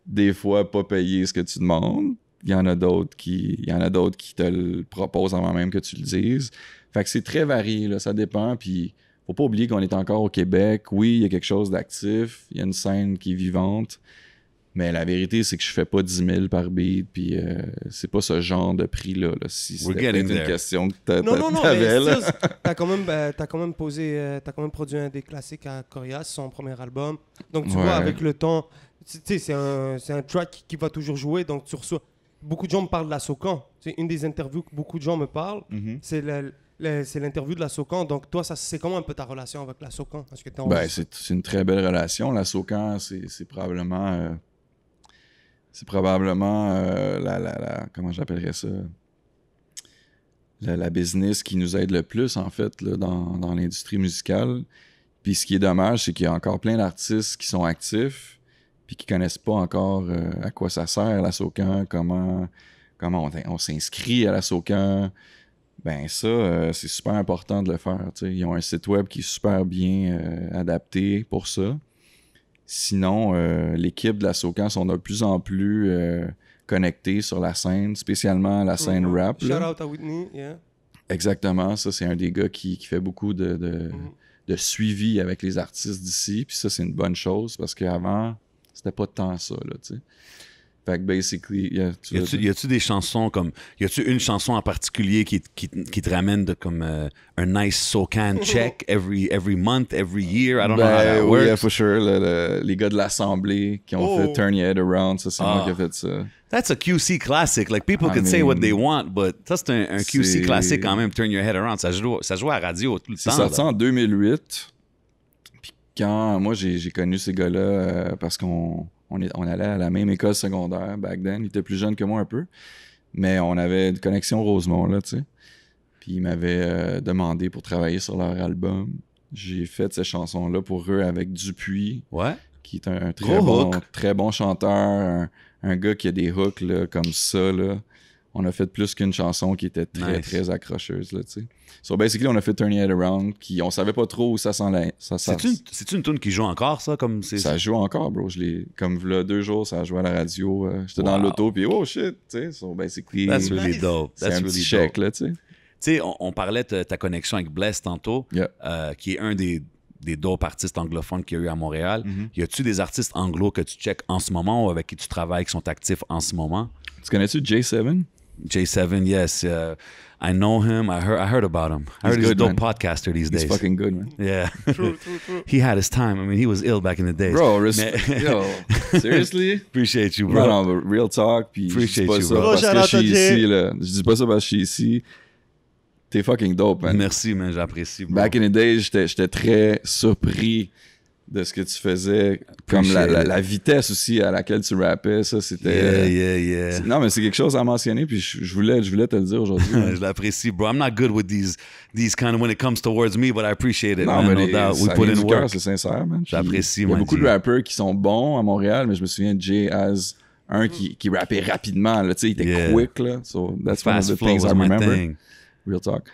des fois, pas payer ce que tu demandes. Il y en a d'autres qui te le proposent avant même que tu le dises. Fait que c'est très varié, là. Ça dépend, puis... Faut pas oublier qu'on est encore au Québec. Oui, il y a quelque chose d'actif. Il y a une scène qui est vivante. Mais la vérité, c'est que je fais pas 10 000 par beat. Puis c'est pas ce genre de prix-là. Là. Si We're c'était getting peut-être une there. question que Non, mais t'avais, là. still, t'as quand même t'as quand même produit un des classiques à Corias, son premier album. Donc tu Ouais. vois, avec le temps, tu sais, c'est un track qui va toujours jouer. Donc tu reçois. Beaucoup de gens me parlent de la Socan. C'est une des interviews que beaucoup de gens me parlent. Mhm. C'est l'interview de la Socan. Donc toi, c'est comment un peu ta relation avec la Socan? Est-ce que t'es Ben, c'est une très belle relation. La Socan, c'est probablement... comment j'appellerais ça? La business qui nous aide le plus, en fait, là, dans l'industrie musicale. Puis ce qui est dommage, c'est qu'il y a encore plein d'artistes qui sont actifs puis qui connaissent pas encore à quoi ça sert, la Socan, comment on s'inscrit à la Socan. Ben ça, c'est super important de le faire. T'sais. Ils ont un site web qui est super bien adapté pour ça. Sinon, l'équipe de la Socan sont de plus en plus connectés sur la scène, spécialement la scène rap. Shout Là. out à Whitney, yeah. Exactement, ça c'est un des gars qui fait beaucoup de suivi avec les artistes d'ici. Puis ça, c'est une bonne chose parce qu'avant, c'était pas tant ça, là, tu sais. Fait que basically, yeah, Y a-tu des chansons comme... Y a-tu une chanson en particulier qui te ramène de comme un nice Socan check every month, every year? I don't know how that oui, works. yeah, for sure. Les gars de l'Assemblée qui ont fait Turn Your Head Around, ça c'est moi qui ai fait ça. That's a QC classic. Like, people can say what they want, but ça, c'est un QC c'est- classic quand même, Turn Your Head Around. Ça joue à la radio tout le C'est temps. sorti là. en 2008. Puis quand moi j'ai connu ces gars-là parce qu'on allait à la même école secondaire back then. Ils étaient plus jeunes que moi un peu. Mais on avait une connexion Rosemont, là, tu sais. Puis ils m'avaient demandé pour travailler sur leur album. J'ai fait ces chansons-là pour eux avec Dupuis, Ouais. qui est un Gros très bon chanteur, un gars qui a des hooks là, comme ça, là. On a fait plus qu'une chanson qui était très, Nice. très accrocheuse, là, tu sais. So, basically, on a fait Turn Your Head Around, on savait pas trop où ça s'en allait. C'est-tu une tune qui joue encore, ça? Comme Ça joue encore, bro. Comme là, 2 jours, ça a joué à la radio. J'étais dans Wow. l'auto, puis oh shit, tu sais. So, basically, That's really Nice. dope. c'est That's un really petit dope. chèque, là, tu sais. Tu sais, on parlait de ta connexion avec Bless tantôt, Yeah. qui est un des des dope artistes anglophones qu'il y a eu à Montréal. Mhm. Y a-tu des artistes anglo que tu check en ce moment ou avec qui tu travailles, qui sont actifs en ce moment? Tu connais-tu J7? J7, yes. I know him. I heard about him. I heard he's a good, dope man. podcaster these He's days. fucking good, man. Yeah. True. He had his time. I mean, he was ill back in the days. Bro, Mais- yo, seriously? Appreciate you, bro. Non, but real talk, puis je dis Appreciate pas you, ça bro. parce Shout que out je suis to Jay. ici, là. Je dis pas ça parce que je suis ici. T'es fucking dope, man. Merci, man. J'apprécie, bro. Back in the days, j'étais très surpris de ce que tu faisais. Comme Appreciate it. la vitesse aussi à laquelle tu rappais, ça, c'était... Yeah. Non, mais c'est quelque chose à mentionner, puis je voulais te le dire aujourd'hui. Je l'apprécie, bro. I'm not good with these kind of when it comes towards me, but I appreciate it, Non, man. mais No doubt. We ça put vient in du cœur, work. c'est sincère, man. Puis J'apprécie, Il y a man, beaucoup G. de rappeurs qui sont bons à Montréal, mais je me souviens de Jay as un qui rappait rapidement, là, tu sais, il était Yeah. quick, là. So that's one of Fast the flow things I was my remember. thing. Real talk.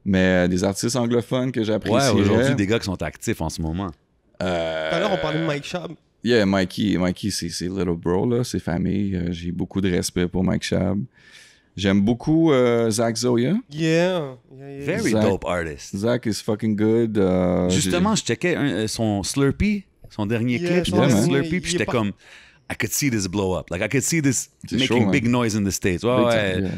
Mais des artistes anglophones que Ouais, j'apprécierais. aujourd'hui, des gars qui sont actifs en ce moment. Tout à l'heure, on parlait de Mike Shab. Yeah, Mikey, c'est little bro, là, c'est famille. J'ai beaucoup de respect pour Mike Shab. J'aime beaucoup Zach Zoya. Yeah. Very Zach- dope artist. Zach is fucking good. Justement, je checkais son Slurpee, son dernier Yeah, clip, je son pense dernier, Slurpee, il puis est j'étais pas- comme, I could see this blow up. Like, I could see this C'est making chaud, man. big noise in the States. Ouais, Big ouais. time,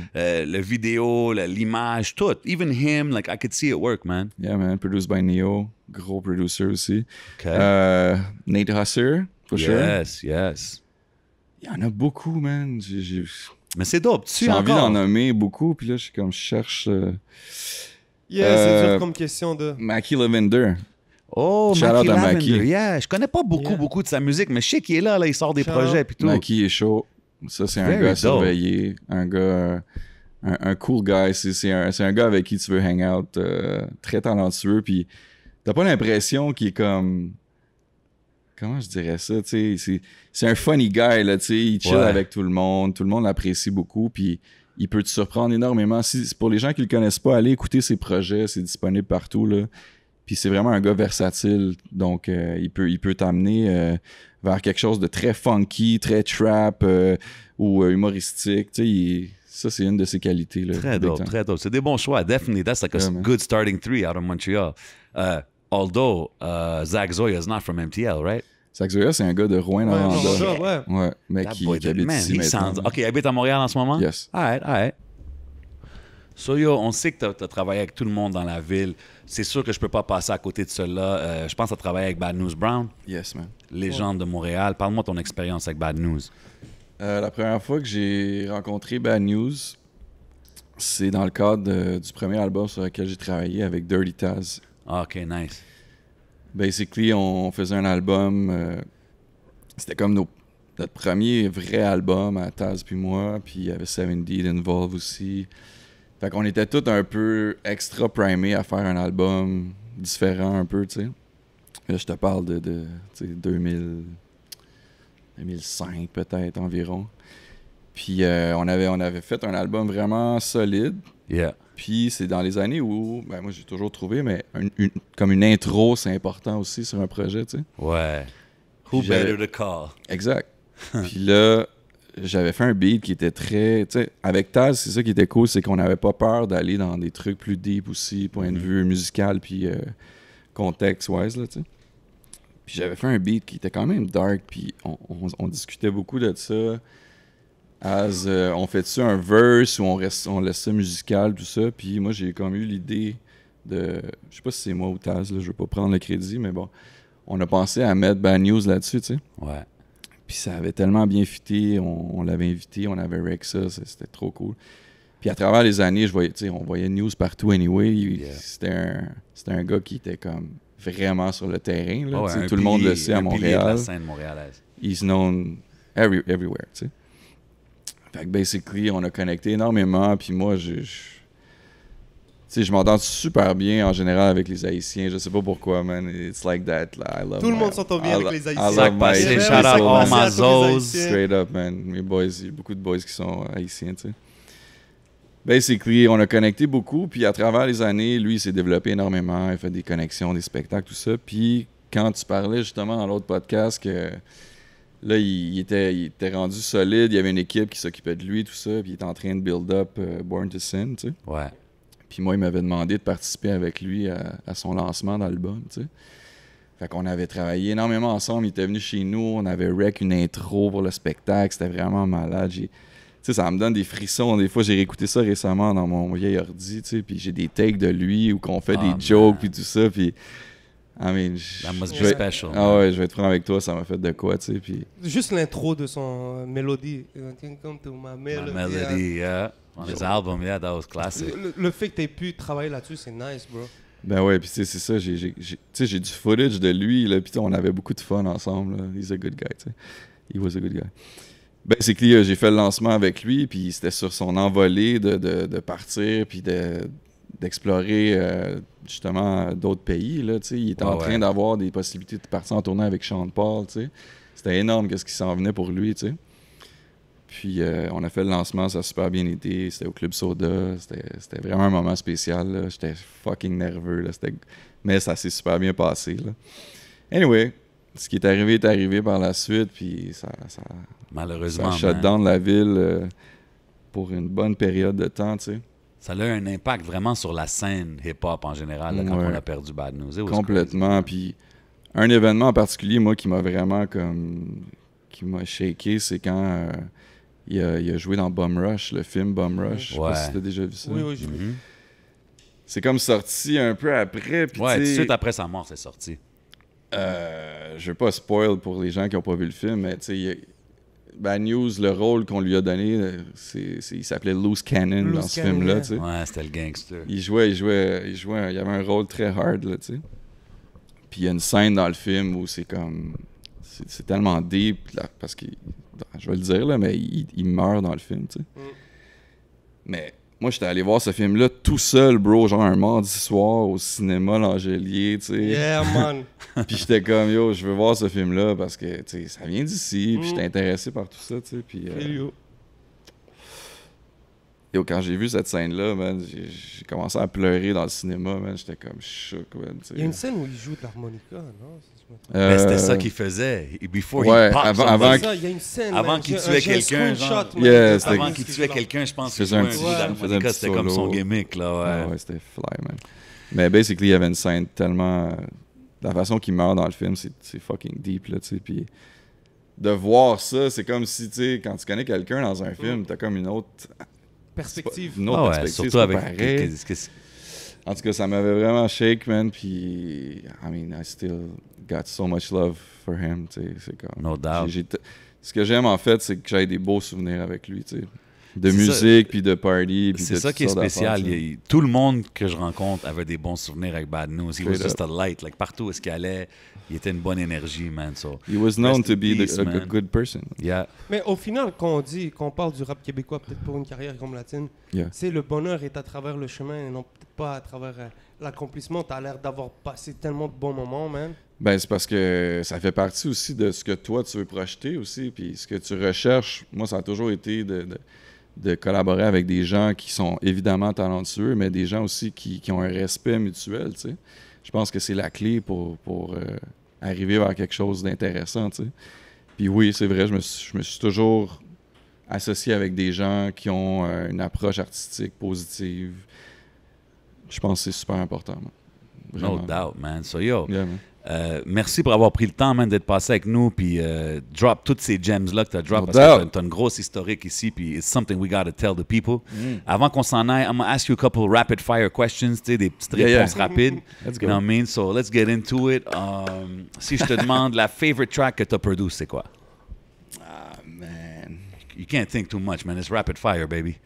Le vidéo, l'image, tout. Even him, like, I could see it work, man. Yeah, man, produced by Neo. Gros producer aussi. Okay. Nate Husser, for sure. Yes. Il y en a beaucoup, man. J'ai Mais c'est dope. Tu envie d'en encore. nommer beaucoup, puis là, je cherche Yeah, c'est dur comme question de. Mackie Lavender. Oh, Shout Mackie out à Lavender. Mackie. Yeah, je connais pas beaucoup de sa musique, mais je sais qu'il est là, il sort des Shout projets out. puis tout. Mackie est chaud. Ça, c'est un Very gars à dope. surveiller. Un gars... Un cool guy. C'est un gars avec qui tu veux hang out. Très talentueux. Puis t'as pas l'impression qu'il est comme... Comment je dirais ça? Tu sais, c'est un funny guy, là. Tu sais, il chill Ouais. avec tout le monde. Tout le monde l'apprécie beaucoup. Puis il peut te surprendre énormément. Pour les gens qui le connaissent pas, allez écouter ses projets. C'est disponible partout, là. Puis c'est vraiment un gars versatile. Donc, il peut t'amener vers quelque chose de très funky, très trap ou humoristique. Tu sais, ça, c'est une de ses qualités. Là, Très big dope, time. très dope. C'est des bons choix. Definitely, that's like a Yeah, man. good starting three out of Montreal. Although, Zach Zoya is not from MTL, right? Zach Zoya, c'est un gars de Ouais, Rouen-Noranda. non, ouais. Ouais, mais That qui boy, habite man, ici he maintenant. sounds... OK, il habite à Montréal en ce moment? Yes. All right. So, yo, on sait que tu as travaillé avec tout le monde dans la ville. C'est sûr que je peux pas passer à côté de cela. Je pense que tu as travaillé avec Bad News Brown, Yes, man. légende de Montréal. Parle-moi de ton expérience avec Bad News. La première fois que j'ai rencontré Bad News, c'est dans le cadre du premier album sur lequel j'ai travaillé avec Dirty Taz. Ah, OK, nice. Basically, on faisait un album. C'était comme notre premier vrai album à Taz puis moi. Puis il y avait 7D involved aussi. Fait qu'on était tous un peu extra primés à faire un album différent un peu, tu sais. Là, je te parle de tu sais, 2005 peut-être environ. Puis on avait fait un album vraiment solide. Yeah. Puis c'est dans les années où, ben moi j'ai toujours trouvé, mais comme une intro, c'est important aussi sur un projet, tu sais. Ouais. Who Puis j'avais- better to call? Exact. Puis là, j'avais fait un beat qui était très... Tu sais, avec Taz, c'est ça qui était cool, c'est qu'on n'avait pas peur d'aller dans des trucs plus deep aussi, point de vue musical, puis contexte-wise, là, tu sais. Puis j'avais fait un beat qui était quand même dark, puis on discutait beaucoup de ça. On fait-tu un verse ou on laisse ça musical, tout ça. Puis moi, j'ai comme eu l'idée de... Je sais pas si c'est moi ou Taz, là, je veux pas prendre le crédit, mais bon. On a pensé à mettre Bad News là-dessus, tu sais. Ouais. Puis ça avait tellement bien fité, on l'avait invité, on avait rec ça, c'était trop cool. Puis à travers les années, on voyait News partout anyway. Yeah. C'était un gars qui était comme vraiment sur le terrain. Là, Ouais, tu sais, un tout le monde le pilier- sait à un pilier de la Montréal. scène montréalaise. He's known everywhere, tu sais. Fait que basically, on a connecté énormément. Puis moi, je m'entends super bien en général avec les Haïtiens. Je sais pas pourquoi, man. It's like that. Là. I love Tout le my- monde s'entend bien I avec lo- les I Haïtiens. love Sac my passé, Haïtiens. shout out Sac all passé à my tous les Zos. Haïtiens. Straight up, man. Mes boys, il y a beaucoup de boys qui sont haïtiens, tu sais. Basically, on a connecté beaucoup, puis à travers les années, lui, il s'est développé énormément. Il fait des connexions, des spectacles, tout ça. Puis quand tu parlais justement dans l'autre podcast que là, il était rendu solide, il y avait une équipe qui s'occupait de lui, tout ça, puis il était en train de build up Born to Sin, tu sais. Ouais. Puis moi, il m'avait demandé de participer avec lui à son lancement d'album, tu sais. Fait qu'on avait travaillé énormément ensemble. Il était venu chez nous. On avait rec une intro pour le spectacle. C'était vraiment malade. Tu sais, ça me donne des frissons. Des fois, j'ai réécouté ça récemment dans mon vieil ordi, tu sais, puis j'ai des takes de lui où qu'on fait des jokes puis tout ça, puis I mean, That must be special. Ah ouais, je vais être franc avec toi, ça m'a fait de quoi, tu sais, puis Juste l'intro de son mélodie. Come to my My melody. melody, yeah. On his album, yeah, that was classic. Le fait que tu aies pu travailler là-dessus, c'est nice, bro. ben ouais, puis tu sais, c'est ça, tu sais, j'ai du footage de lui, là, puis on avait beaucoup de fun ensemble, là. He's a good guy, tu sais. He was a good guy. Basically, j'ai fait le lancement avec lui, puis c'était sur son envolée de partir, puis d'explorer justement d'autres pays. Là, il était en train d'avoir des possibilités de partir en tournée avec Sean Paul. T'sais. C'était énorme qu'est-ce qui s'en venait pour lui. T'sais. Puis on a fait le lancement, ça a super bien été. C'était au Club Soda. C'était vraiment un moment spécial. Là. J'étais fucking nerveux. Là. Mais ça s'est super bien passé. Là. Anyway, ce qui est arrivé par la suite, puis ça malheureusement, ça shut down la ville pour une bonne période de temps, tu sais. Ça a eu un impact vraiment sur la scène hip-hop en général, là, quand on a perdu Bad News. Complètement, puis un événement en particulier, moi, qui m'a vraiment qui m'a shaké, c'est quand il a joué dans Bum Rush, le film Bum Rush. Je sais pas si t'as déjà vu ça. Oui, j'ai vu. C'est comme sorti un peu après. Puis tout de suite après sa mort, c'est sorti. Je veux pas spoil pour les gens qui ont pas vu le film, mais tu sais, Bad News, le rôle qu'on lui a donné, il s'appelait Loose Cannon dans ce film-là. Yeah. Ouais, c'était le gangster. Il avait un rôle très hard, là, tu sais. Puis il y a une scène dans le film où c'est comme... C'est tellement deep, là, parce que... Je vais le dire, là, mais il meurt dans le film, tu sais. Mais... Moi, j'étais allé voir ce film-là tout seul, bro, genre un mardi soir au cinéma L'Angelier, tu sais. Yeah, man. Puis j'étais comme, yo, je veux voir ce film-là parce que, tu sais, ça vient d'ici, puis j'étais intéressé par tout ça, tu sais. Puis, yo, quand j'ai vu cette scène-là, man, j'ai commencé à pleurer dans le cinéma, man. J'étais comme shook, man, tu sais. Il y a une scène où il joue de l'harmonica, non? Mais c'était ça qu'il faisait. Before ouais, he pops avant il y a une scène, avant qu'il tuait quelqu'un, genre. Yeah, avant qu'il tuait quelqu'un, je pense qu'il faisait un petit d'harmonica, c'était comme son gimmick, là, ouais. Ah ouais, c'était fly, man. Mais basically, il y avait une scène tellement... la façon qu'il meurt dans le film, c'est fucking deep, là, tu sais, puis... De voir ça, c'est comme si, tu sais, quand tu connais quelqu'un dans un film, t'as comme une autre... perspective. Une autre perspective, surtout avec... En tout cas, ça m'avait vraiment shake, man, puis... I mean, I still got so much love for him, tu sais, c'est comme... No doubt. Ce que j'aime, en fait, c'est que j'ai des beaux souvenirs avec lui, tu sais. De musique, puis de party, puis c'est ça qui est spécial. Tout le monde que je rencontre avait des bons souvenirs avec Bad News. He was just a light. Like, partout où il allait, il était une bonne énergie, man. So, he was known to be a good person. Yeah. Mais au final, quand on parle du rap québécois, peut-être pour une carrière comme latine, c'est le bonheur est à travers le chemin et non peut-être pas à travers l'accomplissement. T'as l'air d'avoir passé tellement de bons moments, man. Ben, c'est parce que ça fait partie aussi de ce que toi, tu veux projeter aussi, puis ce que tu recherches. Moi, ça a toujours été de collaborer avec des gens qui sont évidemment talentueux, mais des gens aussi qui ont un respect mutuel, tu sais. Je pense que c'est la clé pour arriver vers quelque chose d'intéressant, tu sais. Puis oui, c'est vrai, je me suis toujours associé avec des gens qui ont une approche artistique positive. Je pense que c'est super important, man. No doubt, man. So, yo, yeah, man. Merci pour avoir pris le temps, man, d'être passé avec nous, puis drop toutes ces gems-là que tu as drop, No parce doubt. que tu as une grosse historique ici, puis it's something we gotta tell the people. Avant qu'on s'en aille, I'm gonna ask you a couple rapid-fire questions, tu sais, des petites réponses rapides. Let's You know what I mean? So, let's get into it. Si je te demande la favorite track que tu as produit, c'est quoi? Ah, man. You can't think too much, man. It's rapid-fire, baby.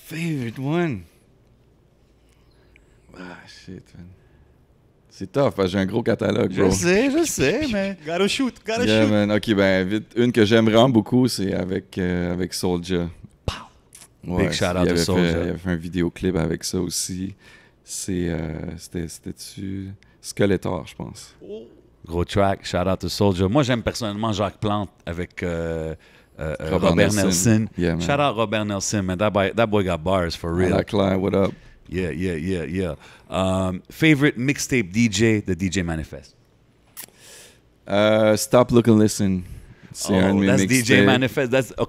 Favorite one? Ah, shit, man. C'est tough, parce que j'ai un gros catalogue, bro. Je sais, mais... Gotta shoot. Yeah, man. OK, ben, vite. Une que j'aime vraiment beaucoup, c'est avec Soulja. Big shout-out to Soulja. Il avait fait un vidéoclip avec ça aussi. C'était-tu... Skeletor, je pense. Gros track, shout-out to Soulja. Moi, j'aime personnellement Jacques Plante avec Robert Nelson. Yeah, man. Shout-out Robert Nelson, man. That boy got bars, for real. Black Line, what up? Yeah. Favorite mixtape DJ, the DJ Manifest. Stop, Look and Listen. C'est un de mes that's mixtapes. DJ Manifest. That's Ah,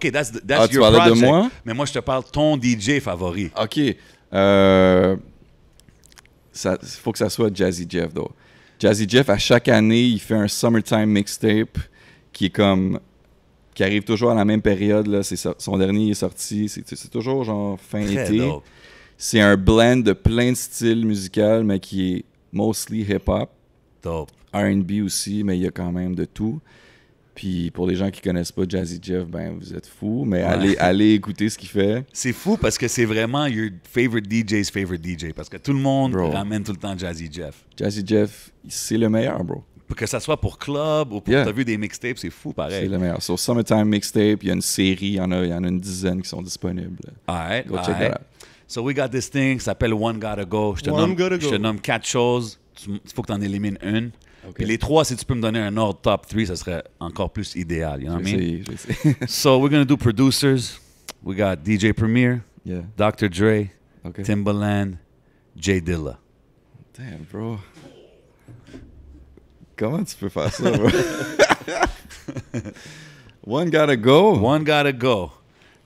tu your parlais project. de moi? Mais moi, je te parle ton DJ favori. OK. Faut que ça soit Jazzy Jeff, though. Jazzy Jeff, à chaque année, il fait un Summertime mixtape qui est comme... qui arrive toujours à la même période. Là. Son dernier est sorti. C'est toujours genre fin Très été. dope. C'est un blend de plein de styles musicaux, mais qui est mostly hip-hop. Dope. R&B aussi, mais il y a quand même de tout. Puis pour les gens qui connaissent pas Jazzy Jeff, ben vous êtes fous, mais allez écouter ce qu'il fait. C'est fou parce que c'est vraiment your favorite DJ's favorite DJ. Parce que tout le monde Bro. ramène tout le temps Jazzy Jeff. Jazzy Jeff, c'est le meilleur, bro. Que ça soit pour club ou pour Yeah. t'as vu des mixtapes, c'est fou C'est pareil. le meilleur. Sur Summertime Mixtape, il y a une série, il y en a une dizaine qui sont disponibles. Alright, Go check alright. that out. So we got this thing, ça s'appelle One Gotta Go. Je te One nomme, Gotta je te Go. nomme 4 choses. Il faut que tu en élimines une. Ok. Puis les 3, si tu peux me donner un ordre top 3, ça serait encore plus idéal. You know Je what I vais mean? essayer. So we're going to do producers. We got DJ Premier, Yeah. Dr. Dre, Okay. Timbaland, Jay Dilla. Damn, bro. Comment tu peux faire ça, bro? One gotta go. One Gotta Go.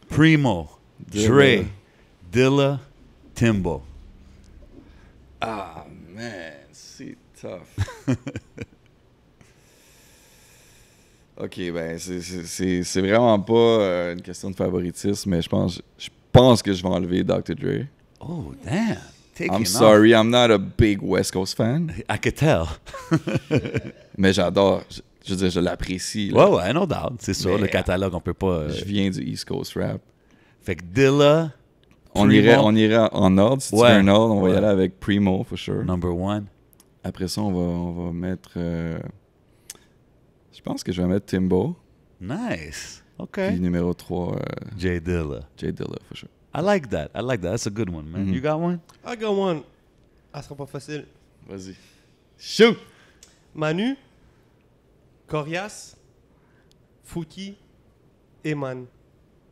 Primo, Dilla. Dre, Dilla, Timbo. Ah, man, c'est tough. Ok, ben, c'est vraiment pas une question de favoritisme, mais je pense que je vais enlever Dr. Dre. Oh, damn. Taking I'm off. sorry, I'm not a big West Coast fan, I could tell. mais j'adore. Je veux dire, je l'apprécie. là. Ouais, ouais, no doubt. C'est sûr, Mais, le catalogue, on peut pas... Je viens du East Coast rap. Fait que Dilla, On Primo. irait en ordre. Si tu Ouais. veux un ordre, on va y Ouais. aller avec Primo, for sure. number 1. Après ça, on va mettre... je pense que je vais mettre Timbo. Nice. Puis Okay. numéro 3, Jay Dilla. Jay Dilla, for sure. I like that. That's a good one, man. Mhm. You got one? I got one. Ah, ce sera pas facile. Vas-y. Shoot! Manu, Corias, Fouki, Eman.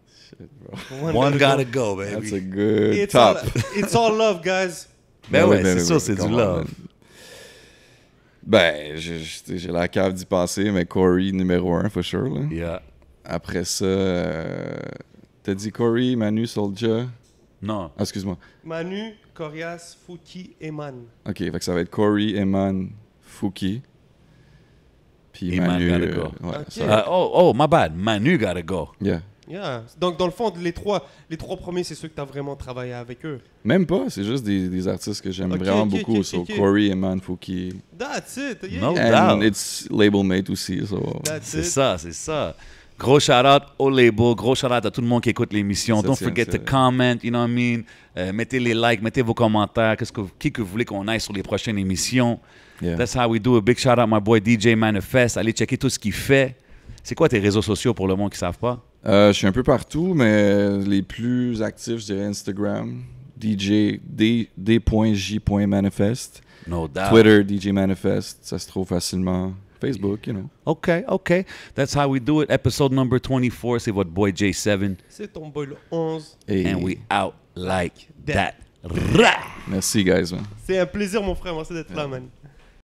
Shit, bro. One gotta go, baby. That's a good It's top. it's all love, guys. Ben ouais, oui, c'est ça, oui, c'est du come on, love. man. Ben, j'ai la cave d'y passer, mais Corey, numéro 1, for sure. Là. Yeah. Après ça, t'as dit Corey, Manu, Soulja. Non. Ah, excuse-moi. Manu, Corias, Fouki, Eman. Ok, fait que ça va être Corey, Eman, Fouki. Puis Eman Manu. gotta go. Ouais, Ok. ça. Oh, my bad. Manu gotta go. Yeah. Yeah. Donc, dans le fond, les trois premiers, c'est ceux que tu as vraiment travaillé avec eux. Même pas, c'est juste des artistes que j'aime Ok, vraiment ok, beaucoup. ok, So ok. Corey, Eman, Fouki. That's it. Yeah, No yeah. And doubt. it's label mate aussi. So. That's C'est it. ça, c'est ça. Gros shout-out au label, gros shout-out à tout le monde qui écoute l'émission. Ça Don't tient, forget to c'est- comment, you know what I mean? Mettez les likes, mettez vos commentaires. Qui que vous voulez qu'on aille sur les prochaines émissions? Yeah. That's how we do it. Big shout-out my boy DJ Manifest. Allez checker tout ce qu'il fait. C'est quoi tes réseaux sociaux pour le monde qui ne savent pas? Je suis un peu partout, mais les plus actifs, je dirais Instagram, DJ d.j.manifest, No doubt. Twitter, DJ Manifest, ça se trouve facilement. Facebook, you know. OK. That's how we do it. Episode number 24, c'est votre boy J7. C'est ton boy le 11. Et And we out like that. merci, guys, man. C'est un plaisir, mon frère. Merci d'être là, man.